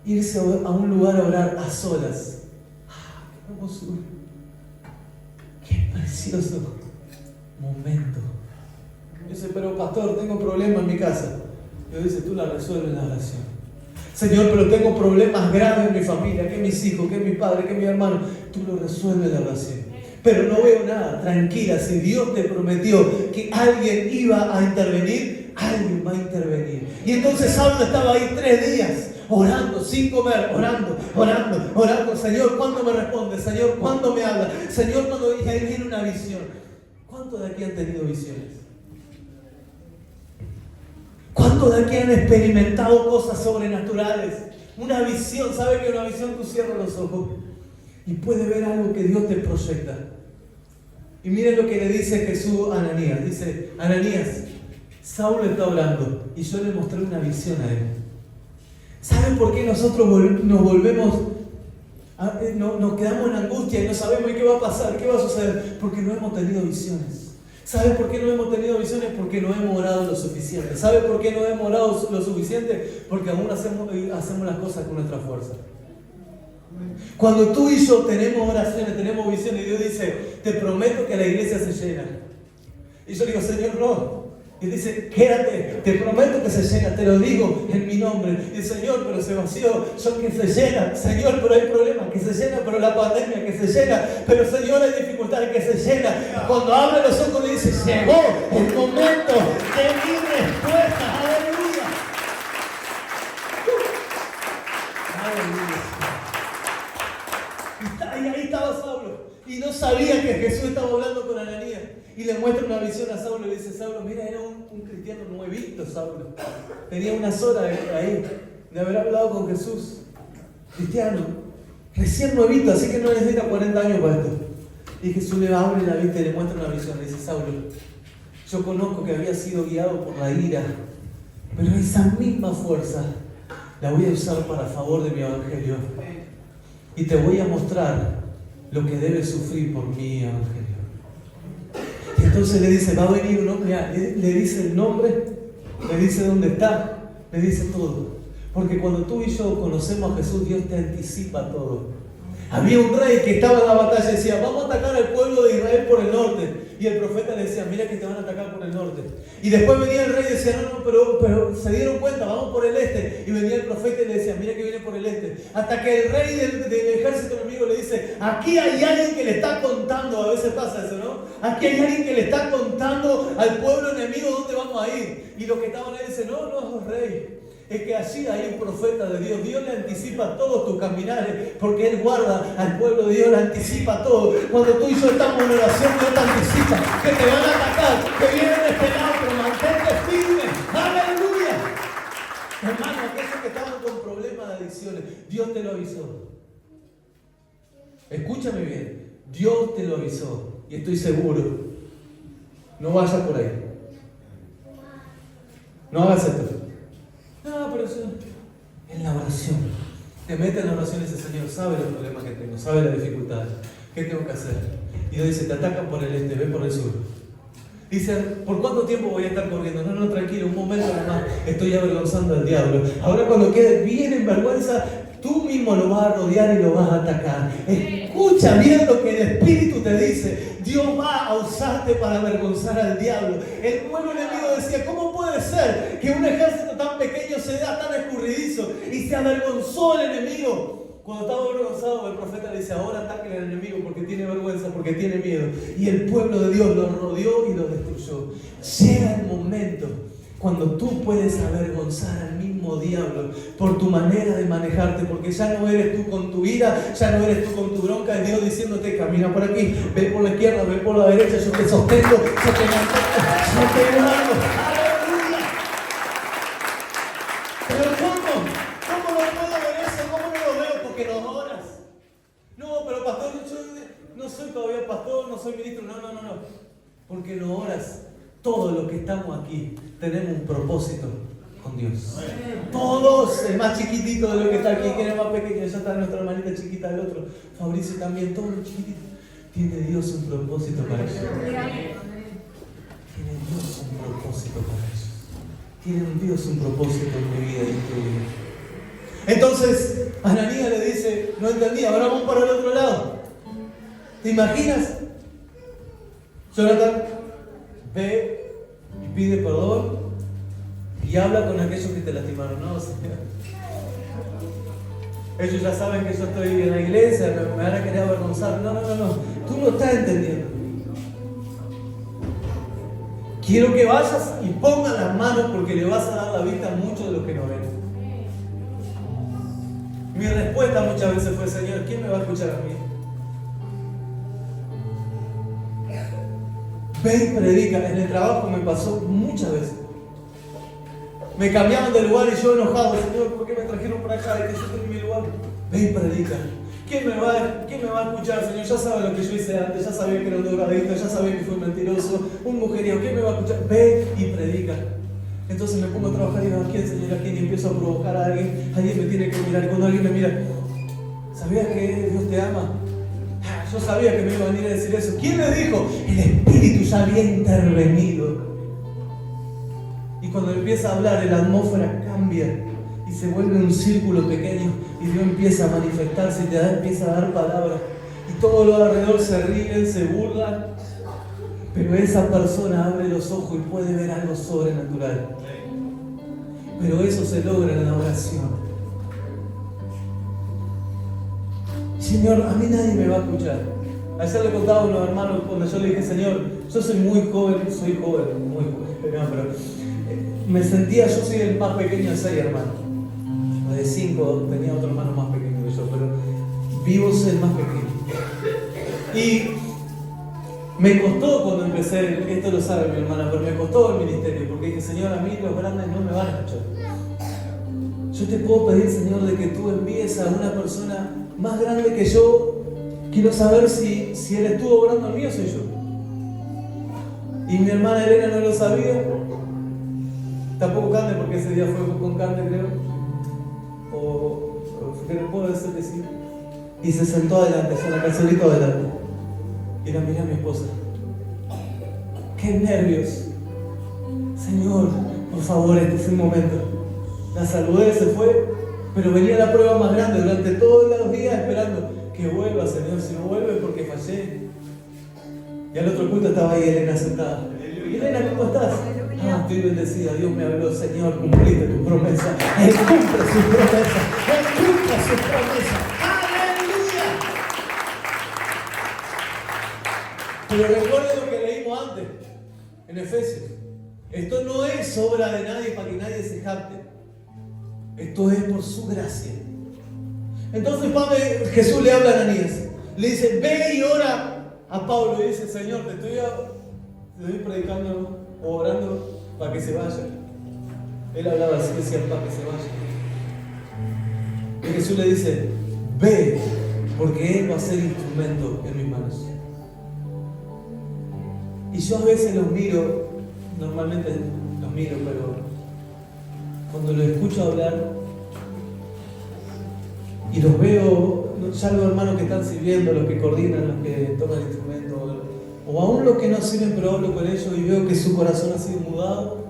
irse a un lugar a orar a solas. ¡Qué hermosura! ¡Qué precioso momento! Yo dice: pero pastor, tengo problemas en mi casa. Dios dice: tú la resuelves en la oración. Señor, pero tengo problemas graves en mi familia, que mis hijos, que mi padre, que mi hermano. Tú lo resuelves en la oración. Pero no veo nada. Tranquila, si Dios te prometió que alguien iba a intervenir, alguien va a intervenir. Y entonces Saulo estaba ahí 3 días orando, sin comer, orando. Señor, ¿cuándo me responde? Señor, ¿cuándo me habla? Señor, cuando y ahí viene una visión. ¿Cuántos de aquí han tenido visiones? ¿Cuántos de aquí han experimentado cosas sobrenaturales? Una visión, ¿sabe que una visión tú cierras los ojos y puedes ver algo que Dios te proyecta? Y miren lo que le dice Jesús a Ananías. Dice: Ananías, Saulo está orando y yo le mostré una visión a él. ¿Saben por qué nosotros nos volvemos, nos quedamos en angustia y no sabemos qué va a pasar, qué va a suceder? Porque no hemos tenido visiones. ¿Saben por qué no hemos tenido visiones? Porque no hemos orado lo suficiente. ¿Saben por qué no hemos orado lo suficiente? Porque aún hacemos las cosas con nuestra fuerza. Cuando tú y yo tenemos oraciones, tenemos visiones, y Dios dice: te prometo que la iglesia se llena. Y yo digo: Señor, no. Y dice: quédate, te prometo que se llena, te lo digo en mi nombre. Y el Señor, pero se vació, yo que se llena. Señor, pero hay problemas, que se llena, pero la pandemia, que se llena. Pero Señor, hay dificultades, que se llena. Cuando abre los ojos le dice: llegó el momento de mi respuesta. Aleluya. Aleluya. Y ahí estaba Saulo. Y no sabía que Jesús estaba hablando con Ananías. Y le muestra una visión a Saulo y le dice: Saulo, mira, era un cristiano nuevito, Saulo. Tenía unas horas ahí de haber hablado con Jesús. Cristiano, recién nuevito, así que no necesita 40 años para esto. Y Jesús le abre la vista y le muestra una visión. Le dice: Saulo, yo conozco que había sido guiado por la ira, pero esa misma fuerza la voy a usar para favor de mi evangelio. Y te voy a mostrar lo que debes sufrir por mi evangelio. Y entonces le dice: va a venir un hombre, le dice el nombre, le dice dónde está, le dice todo. Porque cuando tú y yo conocemos a Jesús, Dios te anticipa todo. Había un rey que estaba en la batalla y decía: vamos a atacar al pueblo de Israel por el norte. Y el profeta le decía: mira que te van a atacar por el norte. Y después venía el rey y decía: no, pero se dieron cuenta, vamos por el este. Y venía el profeta y le decía: mira que viene por el este. Hasta que el rey del ejército enemigo le dice: aquí hay alguien que le está contando. A veces pasa eso, ¿no? Aquí hay alguien que le está contando al pueblo enemigo dónde vamos a ir. Y los que estaban ahí dicen: no, rey. Es que allí hay un profeta de Dios. Dios le anticipa todos tus caminares, porque Él guarda al pueblo de Dios, le anticipa todo. Cuando tú y yo estamos en oración, Dios te anticipa que te van a atacar, que vienen esperados, pero mantente firme. ¡Aleluya! Hermano, aquellos que estaban con problemas de adicciones, Dios te lo avisó. Escúchame bien, Dios te lo avisó. Y estoy seguro No vayas por ahí. No hagas esto. No, pero eso en la oración. Te metes en la oración y dices, Señor, sabe los problemas que tengo, sabe las dificultades. ¿Qué tengo que hacer? Y Dios dice, te atacan por el este, ve por el sur. Dice, ¿por cuánto tiempo voy a estar corriendo? No, no, tranquilo, un momento nomás. Estoy avergonzando al diablo. Ahora cuando quede bien en vergüenza, tú mismo lo vas a rodear y lo vas a atacar. Escucha bien lo que el Espíritu te dice. Dios va a usarte para avergonzar al diablo. El nuevo enemigo decía, ¿cómo puede ser que un ejército tan pequeño se da tan escurridizo? Y se avergonzó el enemigo. Cuando estaba avergonzado, el profeta le dice, ahora ataquen al enemigo porque tiene vergüenza, porque tiene miedo. Y el pueblo de Dios lo rodeó y lo destruyó. Llega el momento cuando tú puedes avergonzar al mismo diablo por tu manera de manejarte, porque ya no eres tú con tu ira, ya no eres tú con tu bronca, es Dios diciéndote, camina por aquí, ve por la izquierda, ve por la derecha, yo te sostengo, yo te mantengo, yo te guardo. ¡Aleluya! Pero ¿cómo no puedo ver eso? ¿Cómo no lo veo? Porque no oras. No, pero pastor, yo no soy todavía pastor, no soy ministro, no. Porque no oras. Todos los que estamos aquí tenemos un propósito con Dios. Todos, el más chiquitito de los que está aquí, quien es más pequeño, ya está nuestra hermanita chiquita del otro, Fabricio también, todos los chiquititos. Tiene Dios un propósito para ellos. Tiene Dios un propósito para ellos. Tiene Dios un propósito en mi vida y en tu vida. Entonces, Ananías le dice, no entendía, ahora vamos para el otro lado. ¿Te imaginas? Jonathan ve y pide perdón y habla con aquellos que te lastimaron. No, Señor. Ellos ya saben que yo estoy en la iglesia, me van a querer avergonzar. No. Tú no estás entendiendo. Quiero que vayas y pongas las manos porque le vas a dar la vista a muchos de los que no ven. Mi respuesta muchas veces fue, Señor, ¿quién me va a escuchar a mí? Ve y predica. En el trabajo me pasó muchas veces. Me cambiaban de lugar y yo enojado, Señor, ¿por qué me trajeron para acá? Y que yo estoy en mi lugar. Ve y predica. ¿Quién me va a escuchar, Señor? Ya sabe lo que yo hice antes, ya sabía que era un drogadicto, ya sabía que fui mentiroso, un mujeriego. ¿Quién me va a escuchar? Ve y predica. Entonces me pongo a trabajar y digo, ¿a quién, Señor? ¿A quién? Y empiezo a provocar a alguien. Alguien me tiene que mirar. Y cuando alguien me mira, ¿sabías que Dios te ama? Yo sabía que me iba a venir a decir eso. ¿Quién le dijo? El Espíritu ya había intervenido. Y cuando empieza a hablar, la atmósfera cambia y se vuelve un círculo pequeño y Dios empieza a manifestarse y empieza a dar palabras. Y todos los alrededor se ríen, se burlan. Pero esa persona abre los ojos y puede ver algo sobrenatural. Pero eso se logra en la oración. Señor, a mí nadie me va a escuchar. Ayer le contaba a unos hermanos cuando yo le dije, Señor, yo soy muy joven, muy joven, no, pero me sentía, yo soy el más pequeño de 6 hermanos. De 5 tenía otro hermano más pequeño que yo, pero vivo soy el más pequeño. Y me costó cuando empecé, esto lo sabe mi hermana, pero me costó el ministerio, porque dije, Señor, a mí los grandes no me van a escuchar. Yo te puedo pedir, Señor, de que tú envíes a una persona más grande que yo. Quiero saber si Él estuvo obrando en mí o soy yo. Y mi hermana Elena no lo sabía. Tampoco Cande, porque ese día fue con Cande, creo. O puedo decir que sí. Y se sentó adelante, se la calzolito adelante. Y la miré a mi esposa. ¡Qué nervios! Señor, por favor, este es el momento. La saludé, se fue, pero venía la prueba más grande durante todos los días esperando que vuelva, Señor. Si no vuelve, porque fallé. Y al otro culto estaba ahí Elena sentada. Elena, ¿cómo estás? Ah, estoy bendecida. Dios me habló, Señor, cumpliste tu promesa. Él cumple su promesa. Él cumple su promesa. ¡Aleluya! Pero recuerden lo que leímos antes, en Efesios. Esto no es obra de nadie para que nadie se jacte. Esto es por su gracia. Entonces Jesús le habla a Ananías. Le dice, ve y ora a Pablo. Y dice, Señor, te estoy predicando o orando para que se vaya. Él hablaba así, decía, para que se vaya. Y Jesús le dice, ve, porque Él va a ser instrumento en mis manos. Y yo a veces los miro, normalmente los miro, pero cuando los escucho hablar y los veo, ya los hermanos que están sirviendo, los que coordinan, los que tocan el instrumento, o aún los que no sirven, pero hablo con ellos y veo que su corazón ha sido mudado,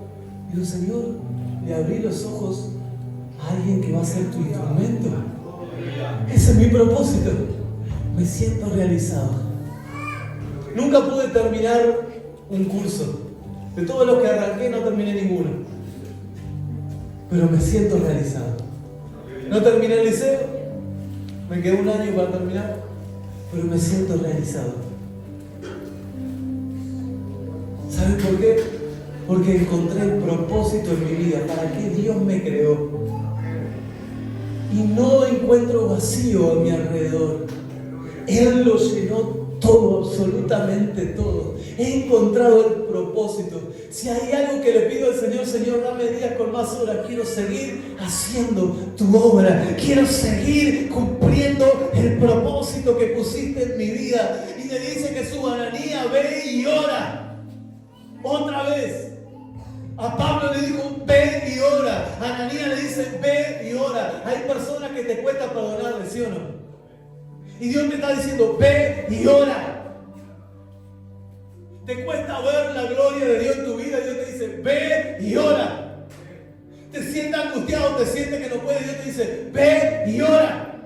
y digo, Señor, le abrí los ojos a alguien que va a ser tu instrumento. Ese es mi propósito. Me siento realizado. Nunca pude terminar un curso. De todos los que arranqué no terminé ninguno. Pero me siento realizado. No terminé el liceo. Me quedó un año para terminar. Pero me siento realizado. ¿Saben por qué? Porque encontré el propósito en mi vida. ¿Para qué Dios me creó? Y no encuentro vacío a mi alrededor. Él lo llenó todo, absolutamente todo. He encontrado el propósito. Si hay algo que le pido al Señor, Señor, dame días con más horas. Quiero seguir haciendo tu obra. Quiero seguir cumpliendo el propósito que pusiste en mi vida. Y le dice que su Ananías, ve y ora. Otra vez. A Pablo le dijo, ve y ora. A Ananías le dice, ve y ora. Hay personas que te cuesta perdonarle, ¿sí o no? Y Dios te está diciendo, ve y ora. Te cuesta ver la gloria de Dios en tu vida. Dios te dice, ve y ora. Te sientes angustiado, te sientes que no puedes. Dios te dice, ve y ora.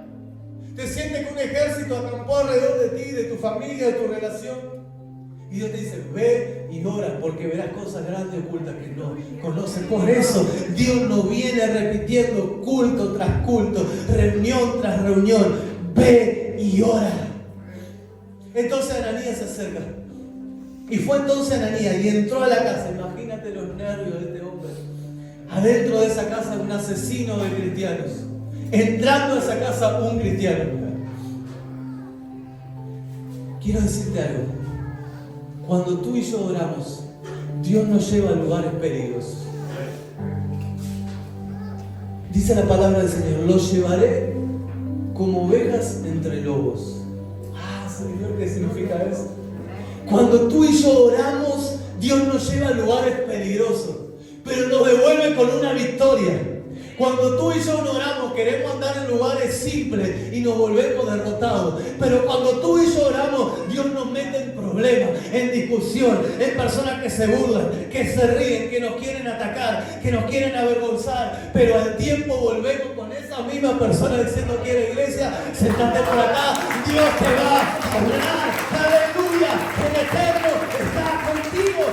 Te sientes que un ejército acampó alrededor de ti, de tu familia, de tu relación. Y Dios te dice, ve y ora, porque verás cosas grandes ocultas que no conoces. Por eso Dios nos viene repitiendo culto tras culto, reunión tras reunión. Ve y ora. Entonces Ananías se acerca. Y fue entonces Ananías y entró a la casa. Imagínate los nervios de este hombre. Adentro de esa casa un asesino de cristianos. Entrando a esa casa un cristiano. Quiero decirte algo. Cuando tú y yo oramos, Dios nos lleva a lugares peligrosos. Dice la palabra del Señor, los llevaré como ovejas entre lobos. Ah, Señor, ¿qué significa eso? Cuando tú y yo oramos, Dios nos lleva a lugares peligrosos, pero nos devuelve con una victoria. Cuando tú y yo no oramos, queremos andar en lugares simples y nos volvemos derrotados. Pero cuando tú y yo oramos, Dios nos mete en problemas, en discusión, en personas que se burlan, que se ríen, que nos quieren atacar, que nos quieren avergonzar. Pero al tiempo volvemos con esa misma persona diciendo, quiere iglesia, sentate por acá, Dios te va a hablar. Aleluya, el Eterno está contigo.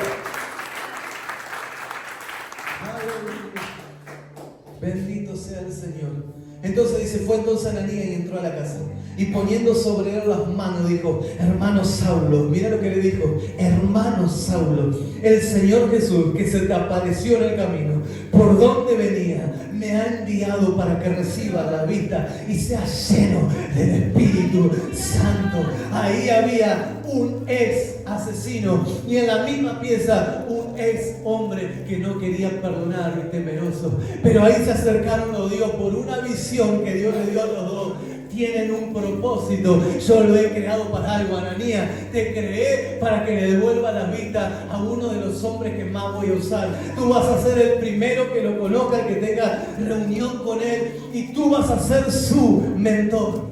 Bendito sea el Señor. Entonces dice, fue entonces Ananías y entró a la casa. Y poniendo sobre él las manos, dijo, hermano Saulo, mira lo que le dijo, hermano Saulo, el Señor Jesús que se te apareció en el camino, por donde venía, me ha enviado para que reciba la vista y sea lleno del Espíritu Santo. Ahí había un ex asesino y en la misma pieza un ex hombre que no quería perdonar y temeroso. Pero ahí se acercaron los Dios por una visión que Dios le dio a los dos. Tienen un propósito. Yo lo he creado para algo. Ananías, te creé para que le devuelva la vista a uno de los hombres que más voy a usar. Tú vas a ser el primero que lo conozca, que tenga reunión con él, y tú vas a ser su mentor.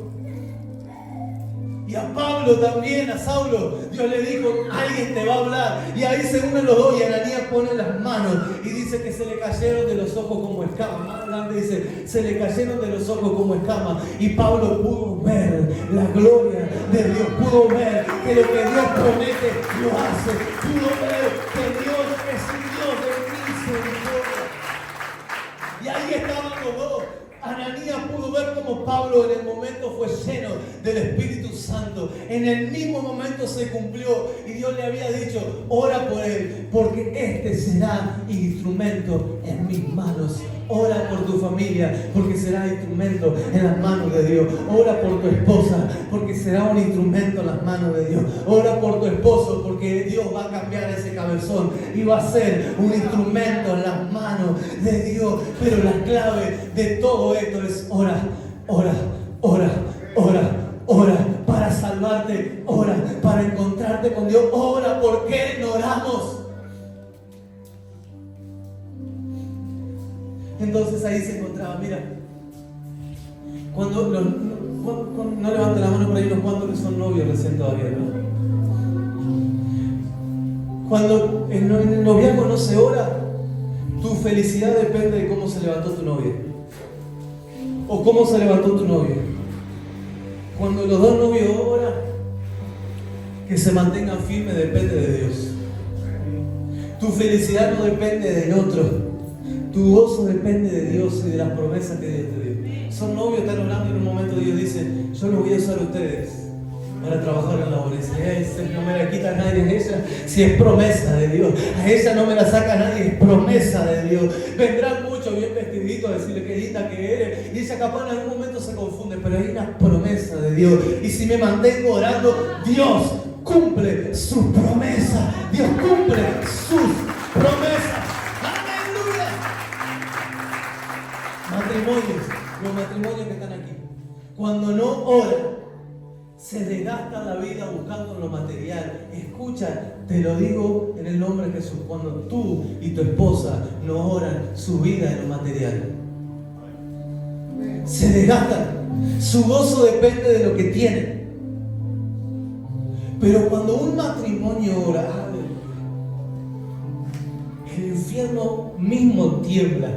Y a Pablo también, a Saulo, Dios le dijo, alguien te va a hablar. Y ahí se unen los dos y Ananías pone las manos y dice que se le cayeron de los ojos como escamas. Más grande dice, se le cayeron de los ojos como escamas. Y Pablo pudo ver la gloria de Dios, pudo ver que lo que Dios promete lo hace. Pudo ver que Dios es un Dios de misericordia. Y ahí estaban los dos. Ananías pudo ver cómo Pablo en el momento fue lleno del Espíritu Santo. En el mismo momento se cumplió y Dios le había dicho, ora por él, porque este será instrumento en mis manos. Ora por tu familia, porque será instrumento en las manos de Dios. Ora por tu esposa, porque será un instrumento en las manos de Dios. Ora por tu esposo, porque Dios va a cambiar ese cabezón y va a ser un instrumento en las manos de Dios. Pero la clave de todo esto es ora, ora, ora, ora, ora. Para salvarte, ora. Para encontrar relacionarte con Dios, ora. ¿Por qué no oramos? Entonces ahí se encontraba, mira, cuando no levanten la mano por ahí unos cuantos que son novios recién todavía, ¿no? Cuando en el noviazgo no se ora, tu felicidad depende de cómo se levantó tu novia o cómo se levantó tu novio. Cuando los dos novios oran, que se mantengan firmes depende de Dios. Tu felicidad no depende del otro. Tu gozo depende de Dios y de las promesas que Dios te dio. Son novios, están orando y en un momento Dios dice: yo los voy a usar a ustedes para trabajar en la pobreza. No me la quita nadie a ella, si es promesa de Dios. A ella no me la saca nadie, es promesa de Dios. Vendrán muchos bien vestiditos a decirle qué linda que eres, y ella capaz en algún momento se confunde, pero hay una promesa de Dios. Y si me mantengo orando, Dios cumple su promesa. Dios cumple sus promesas. ¡Aleluya! Matrimonios, los matrimonios que están aquí, cuando no oran, se desgasta la vida buscando lo material. Escucha, te lo digo en el nombre de Jesús. Cuando tú y tu esposa no oran, su vida en lo material se desgastan. Su gozo depende de lo que tienen. Pero cuando un matrimonio ora, el infierno mismo tiembla.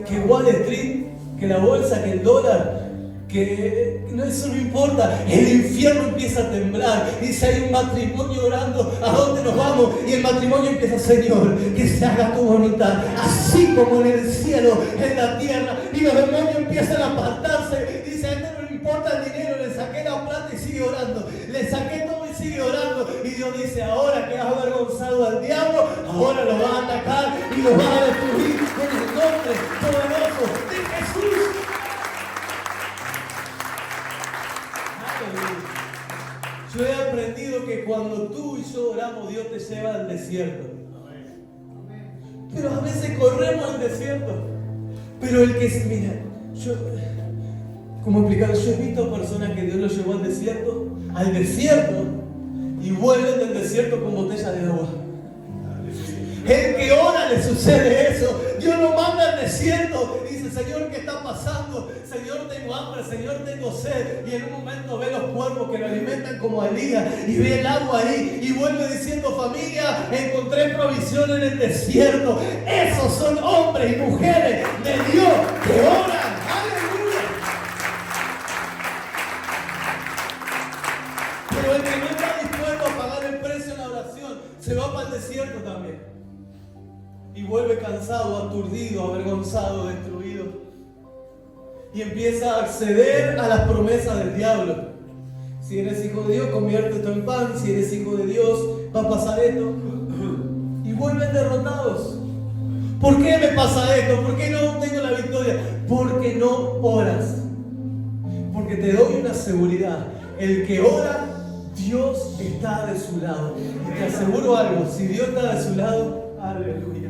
Que Wall Street, que la bolsa, que el dólar, que no, eso no importa, el infierno empieza a temblar. Y si hay un matrimonio orando, ¿a dónde nos vamos? Y el matrimonio empieza: Señor, que se haga tu voluntad, así como en el cielo, en la tierra. Y los demonios empiezan a apartarse. Dice: a este no le importa el dinero, le saqué la plata y sigue orando, le saqué todo y sigue orando. Y Dios dice: ahora que has avergonzado al diablo, ahora lo va a atacar y lo va a destruir en el nombre poderoso de Jesús. Yo he aprendido que cuando tú y yo oramos, Dios te lleva al desierto. Pero a veces corremos al desierto. Pero el que se mira, ¿cómo explicarlo? Yo he visto personas que Dios los llevó al desierto, y vuelven del desierto con botella de agua. El que ora le sucede eso. Dios lo manda al desierto y dice: Señor, ¿qué está pasando? Señor, tengo hambre, Señor, tengo sed. Y en un momento ve los cuervos que lo alimentan como a Elías y ve el agua ahí y vuelve diciendo: familia, encontré provisión en el desierto. Esos son hombres y mujeres de Dios que oran. ¡Aleluya! Pero el que no está dispuesto a pagar el precio en la oración se va para el desierto también. Y vuelve cansado, aturdido, avergonzado, destruido. Y empieza a acceder a las promesas del diablo. Si eres hijo de Dios, conviértete en pan. Si eres hijo de Dios, va a pasar esto. Y vuelven derrotados. ¿Por qué me pasa esto? ¿Por qué no tengo la victoria? Porque no oras. Porque te doy una seguridad. El que ora, Dios está de su lado. Y te aseguro algo: si Dios está de su lado, aleluya,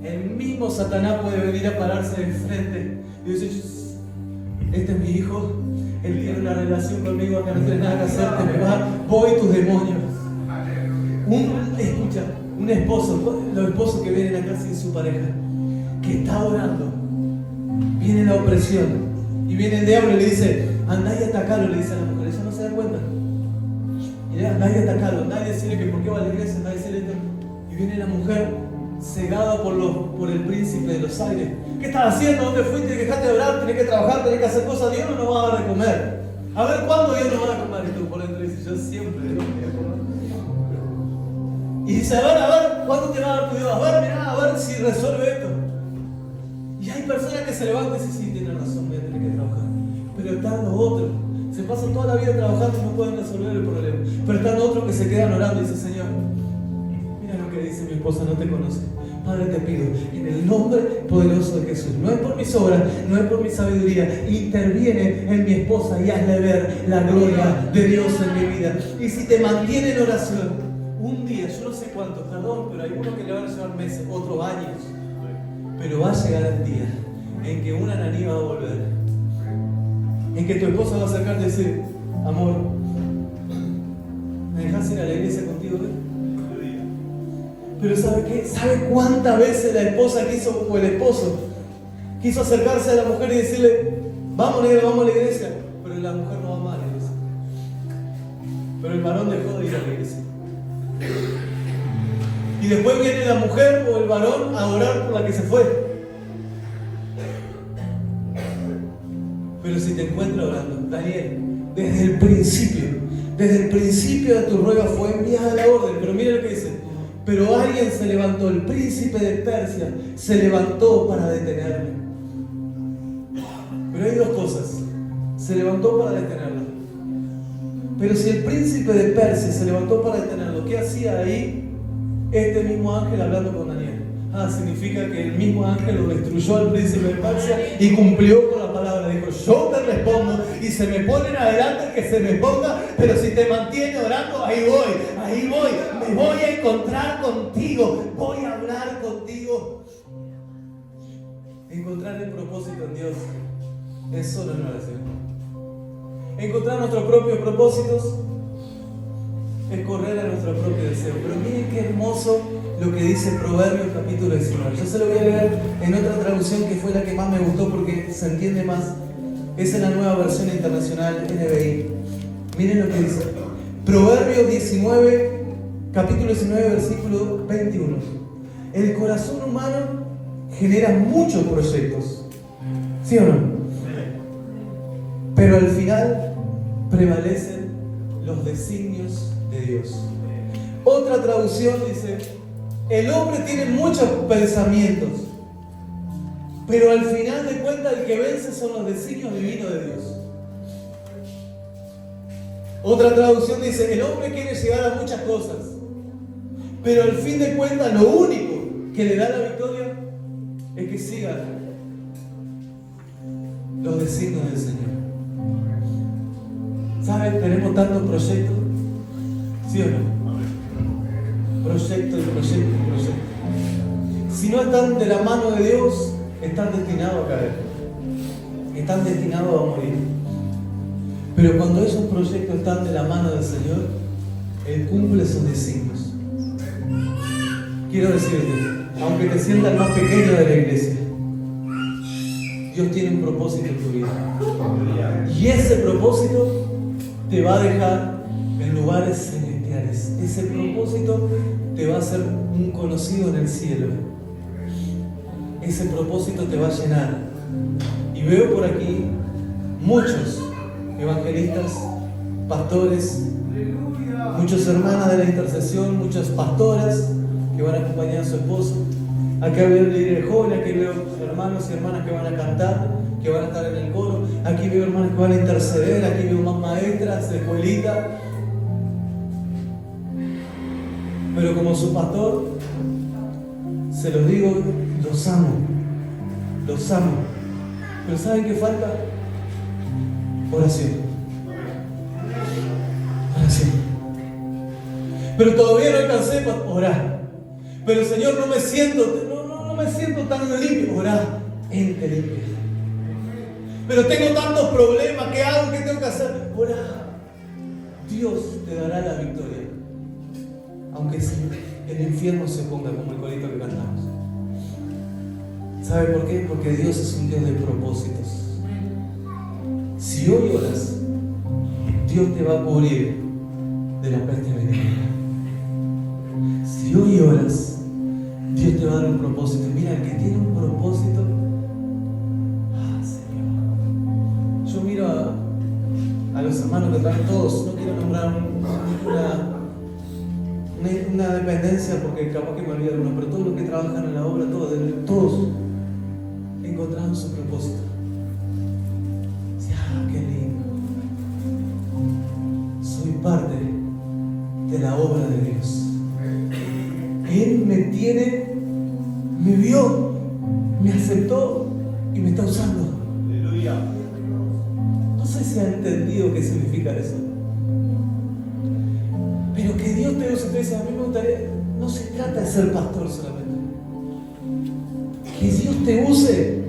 el mismo Satanás puede venir a pararse de frente y decir: este es mi hijo, él tiene una relación conmigo, acá no tiene nada que hacer, te me va, voy tus demonios. Escucha, un esposo, los esposos que vienen acá sin su pareja, que está orando, viene la opresión y viene el diablo y le dice: andá y atacalo, le dice a la mujer. Ella no se da cuenta. Y andá y atacalo, andá y decirle que por qué va a la iglesia, andá y decirle esto. Y viene la mujer cegada por el príncipe de los aires. ¿Qué estás haciendo? ¿Dónde fuiste? Dejaste de orar, tenés que trabajar, tenés que hacer cosas. Dios no nos va a dar de comer. A ver, ¿cuándo Dios nos va a dar de comer? Y tú por dentro dices: yo siempre Dios me voy a comer. Y dice: a ver, ¿cuándo te va a dar tu Dios? A ver, mirá, a ver si resuelve esto. Y hay personas que se levantan y dicen: sí, tienen razón, voy a tener que trabajar. Pero están los otros, se pasan toda la vida trabajando y no pueden resolver el problema. Pero están otros que se quedan orando y dicen: Señor, mira lo que dice mi esposa, no te conoce. Padre, te pido, en el nombre poderoso de Jesús, no es por mis obras, no es por mi sabiduría, interviene en mi esposa y hazle ver la gloria de Dios en mi vida. Y si te mantiene en oración, un día, yo no sé cuánto, perdón, pero hay uno que le van a llevar meses, otros años, pero va a llegar el día en que una Ananí va a volver, en que tu esposa va a acercarte y decir: amor, ¿Me dejas ir a la iglesia contigo hoy? Pero ¿sabe qué? ¿Sabe cuántas veces la esposa quiso, o el esposo, quiso acercarse a la mujer y decirle, vamos negra, vamos a la iglesia? Pero la mujer no va a la iglesia. Pero el varón dejó de ir a la iglesia. Y después viene la mujer o el varón a orar por la que se fue. Pero si te encuentras orando, Daniel, desde el principio de tu ruega fue enviada la orden. Pero mira lo que dice. Pero alguien se levantó, el príncipe de Persia se levantó para detenerme. Pero hay dos cosas. Se levantó para detenerla. Pero si el príncipe de Persia se levantó para detenerlo, ¿qué hacía ahí este mismo ángel hablando con Daniel? Significa que el mismo ángel lo destruyó al príncipe de Persia y cumplió con la palabra. Dijo, yo te respondo y se me ponen adelante el que se me ponga, pero si te mantiene orando, ahí voy, me voy a encontrar contigo, voy a hablar contigo. Encontrar el propósito en Dios es solo en oración. Encontrar nuestros propios propósitos es correr a nuestro propio deseo. Pero miren qué hermoso lo que dice Proverbios capítulo 19. Yo se lo voy a leer en otra traducción que fue la que más me gustó porque se entiende más. Es en la nueva versión internacional NBI. Miren lo que dice. Proverbios 19, capítulo 19, versículo 21. El corazón humano genera muchos proyectos. ¿Sí o no? Pero al final prevalecen los designios de Dios. Otra traducción dice, el hombre tiene muchos pensamientos, pero al final de cuentas el que vence son los designios divinos de Dios. Otra traducción dice, el hombre quiere llegar a muchas cosas, pero al fin de cuentas lo único que le da la victoria es que siga los designios del Señor. ¿Saben? Tenemos tantos proyectos, ¿sí o no? Proyecto y proyecto y proyecto. Si no están de la mano de Dios, están destinados a caer. Están destinados a morir. Pero cuando esos proyectos están de la mano del Señor, Él cumple sus designios. Quiero decirte, aunque te sientas el más pequeño de la iglesia, Dios tiene un propósito en tu vida. Y ese propósito te va a dejar en lugares celestiales. Ese propósito te va a hacer un conocido en el cielo. Ese propósito te va a llenar. Y veo por aquí muchos evangelistas, pastores, muchas hermanas de la intercesión, muchas pastoras que van a acompañar a su esposo. Aquí veo líderes jóvenes, aquí veo hermanos y hermanas que van a cantar, que van a estar en el coro. Aquí veo hermanas que van a interceder, aquí veo más maestras de escuelita. Pero como su pastor, se los digo, los amo. Los amo. Pero ¿saben qué falta? Oración. Oración. Pero todavía no alcancé para orar. Pero Señor, no me siento tan limpio. Orar, Él te limpia. Pero tengo tantos problemas, ¿qué hago? ¿Qué tengo que hacer? Orar. Dios te dará la victoria. Aunque el infierno se ponga como el corito que cantamos. ¿Sabe por qué? Porque Dios es un Dios de propósitos. Si hoy oras, Dios te va a cubrir de la peste venenosa. Si hoy oras, Dios te va a dar un propósito. Mira, el que tiene un propósito, Señor. Yo miro a los hermanos que traen todos, no quiero nombrar una dependencia porque capaz que me olvido uno, pero todos los que trabajan en la obra, todos encontraron su propósito. Qué lindo. Soy parte de la obra de Dios. Él me vio, me aceptó y me está usando. Aleluya. No sé si han entendido qué significa eso. Pero que Dios te use, te dice, a mí me gustaría, no se trata de ser pastor solamente. Que Dios te use.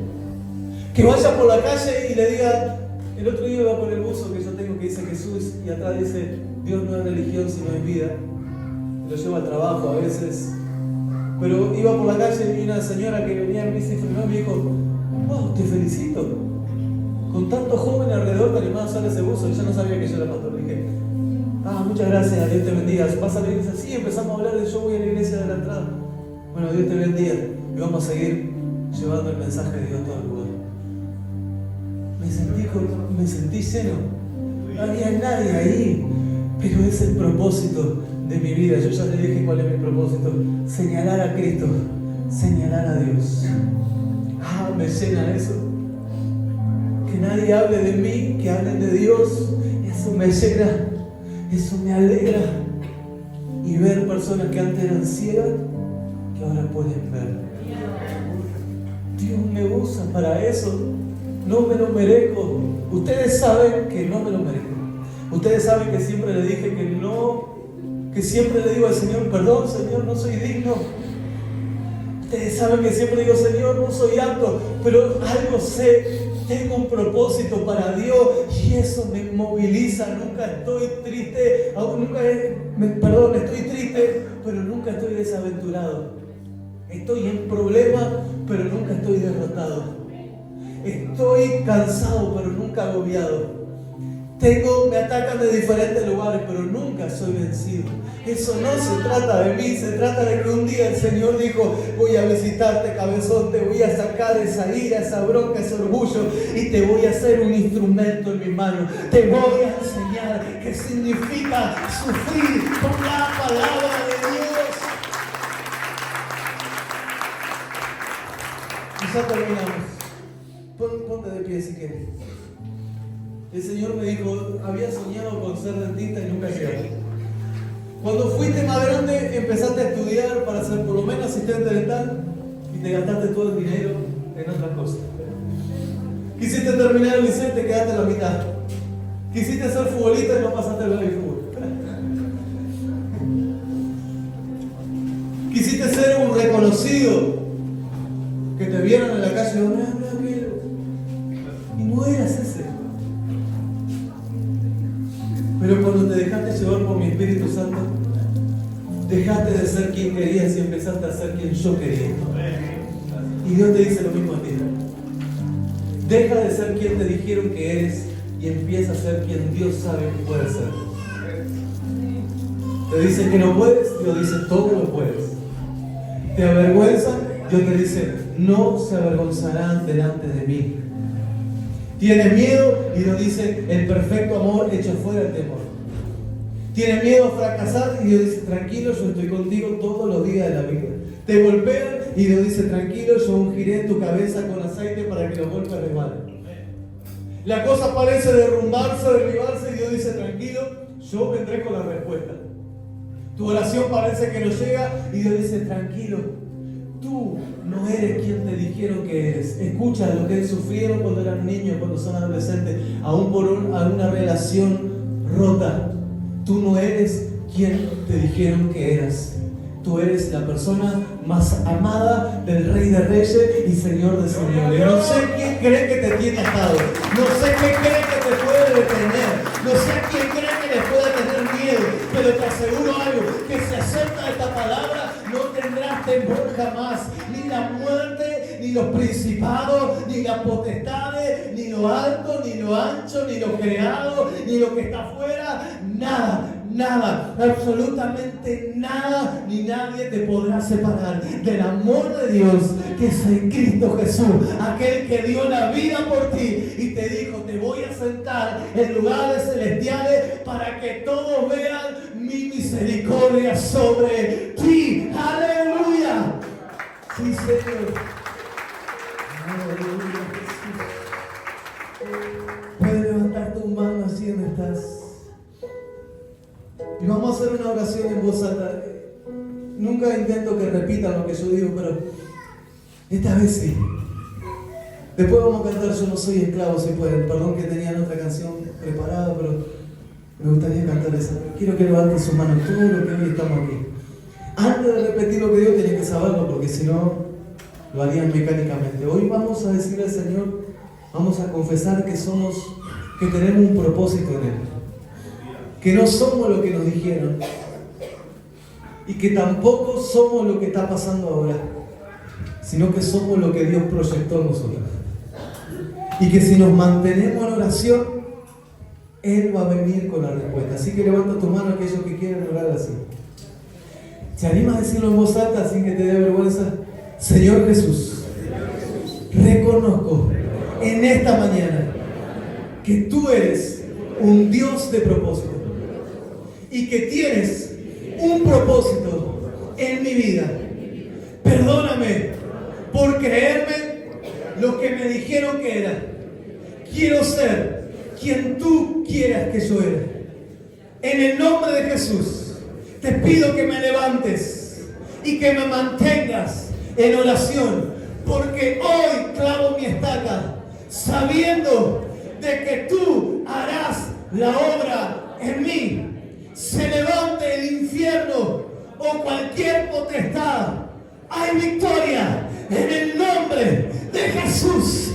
Que vaya por la calle y le diga, el otro día iba por el buzo que yo tengo que dice Jesús y atrás dice Dios no es religión, sino es vida. Lo llevo al trabajo a veces. Pero iba por la calle y una señora que venía en bici y frenó y me dijo: wow, te felicito. Con tantos jóvenes alrededor te animás a usar ese buzo. Yo no sabía que yo era pastor. Dije: muchas gracias, Dios te bendiga. ¿Vas a la iglesia? Sí, empezamos a hablar de yo voy a la iglesia de la entrada. Bueno, Dios te bendiga. Y vamos a seguir llevando el mensaje de Dios a todo el lugar. Me sentí lleno. No había nadie ahí. Pero es el propósito de mi vida. Yo ya te dije cuál es mi propósito: señalar a Cristo, señalar a Dios. Me llena eso. Que nadie hable de mí, que hablen de Dios. Eso me llena, eso me alegra. Y ver personas que antes eran ciegas, que ahora pueden ver. Dios me usa para eso. No me lo merezco. Ustedes saben que no me lo merezco. Ustedes saben que siempre le dije que no, que siempre le digo al Señor: perdón, Señor, no soy digno. Ustedes saben que siempre digo: Señor, no soy apto, pero algo sé, tengo un propósito para Dios y eso me moviliza. Nunca estoy triste, estoy triste, pero nunca estoy desaventurado. Estoy en problemas, pero nunca estoy derrotado. Estoy cansado, pero nunca agobiado. Me atacan de diferentes lugares, pero nunca soy vencido. Eso no se trata de mí, se trata de que un día el Señor dijo: voy a visitarte, cabezón, te voy a sacar esa ira, esa bronca, ese orgullo y te voy a hacer un instrumento en mi mano. Te voy a enseñar qué significa sufrir con la palabra de Dios. Y ya terminamos. Ponte de pie si quieres. El Señor me dijo: había soñado con ser dentista y nunca llegué. Cuando fuiste más grande, empezaste a estudiar para ser por lo menos asistente dental y te gastaste todo el dinero en otras cosas. Quisiste terminar el liceo y te quedaste en la mitad. Quisiste ser futbolista y no pasaste el fútbol. Quisiste ser un reconocido, que te vieran en la calle y no eras ese. Pero cuando te dejaste llevar por mi Espíritu Santo, dejaste de ser quien querías y empezaste a ser quien yo quería. Y Dios te dice lo mismo a ti. Deja de ser quien te dijeron que eres y empieza a ser quien Dios sabe que puedes ser. Te dicen que no puedes, Dios dice: todo lo puedes. Te avergüenzan, Dios te dice: no se avergonzarán delante de mí. Tienes miedo y Dios dice: el perfecto amor echa fuera el temor. Tienes miedo a fracasar y Dios dice: tranquilo, yo estoy contigo todos los días de la vida. Te golpean y Dios dice: tranquilo, yo ungiré tu cabeza con aceite para que los golpes resbalen. La cosa parece derrumbarse, derribarse y Dios dice: tranquilo, yo vendré con la respuesta. Tu oración parece que no llega y Dios dice: tranquilo, tú no eres quien te dijeron que eres. Escucha lo que sufrieron cuando eran niños, cuando son adolescentes, aún por una relación rota. Tú no eres quien te dijeron que eras. Tú eres la persona más amada del Rey de Reyes y Señor de Señores. No sé quién cree que te tiene atado. No sé qué cree que te puede detener. No sé quién cree que le puede tener miedo. Pero te aseguro algo, que si acepta esta palabra, no tendrás temor jamás. Ni la muerte, ni los principados, ni las potestades, ni lo alto, ni lo ancho, ni lo creado, ni lo que está afuera. Nada, absolutamente nada, ni nadie te podrá separar del amor de Dios que es en Cristo Jesús, aquel que dio la vida por ti y te dijo: te voy a sentar en lugares celestiales para que todos vean mi misericordia sobre ti. ¡Aleluya! Sí, Señor. ¡Aleluya, Jesús! Puedes levantar tu mano así donde estás. Y vamos a hacer una oración en voz alta. Nunca intento que repitan lo que yo digo, pero esta vez sí. Después vamos a cantar Yo no soy esclavo, si pueden. Perdón que tenían otra canción preparada, pero me gustaría cantar esa. Quiero que levanten su mano todo lo que hoy estamos aquí. Antes de repetir lo que digo, tenía que saberlo, porque si no, lo harían mecánicamente. Hoy vamos a decirle al Señor, vamos a confesar que tenemos un propósito en Él. que no somos lo que nos dijeron y que tampoco somos lo que está pasando ahora, sino que somos lo que Dios proyectó en nosotros. Y que si nos mantenemos en oración, Él va a venir con la respuesta. Así que levanta tu mano aquellos que quieren orar así. ¿Te animas a decirlo en voz alta sin que te dé vergüenza? Señor Jesús, reconozco en esta mañana que tú eres un Dios de propósito y que tienes un propósito en mi vida. Perdóname por creerme lo que me dijeron que era. Quiero ser quien tú quieras que yo era. En el nombre de Jesús, te pido que me levantes y que me mantengas en oración, porque hoy clavo mi estaca, sabiendo de que tú harás la obra en mí. Se levante el infierno o cualquier potestad, hay victoria en el nombre de Jesús.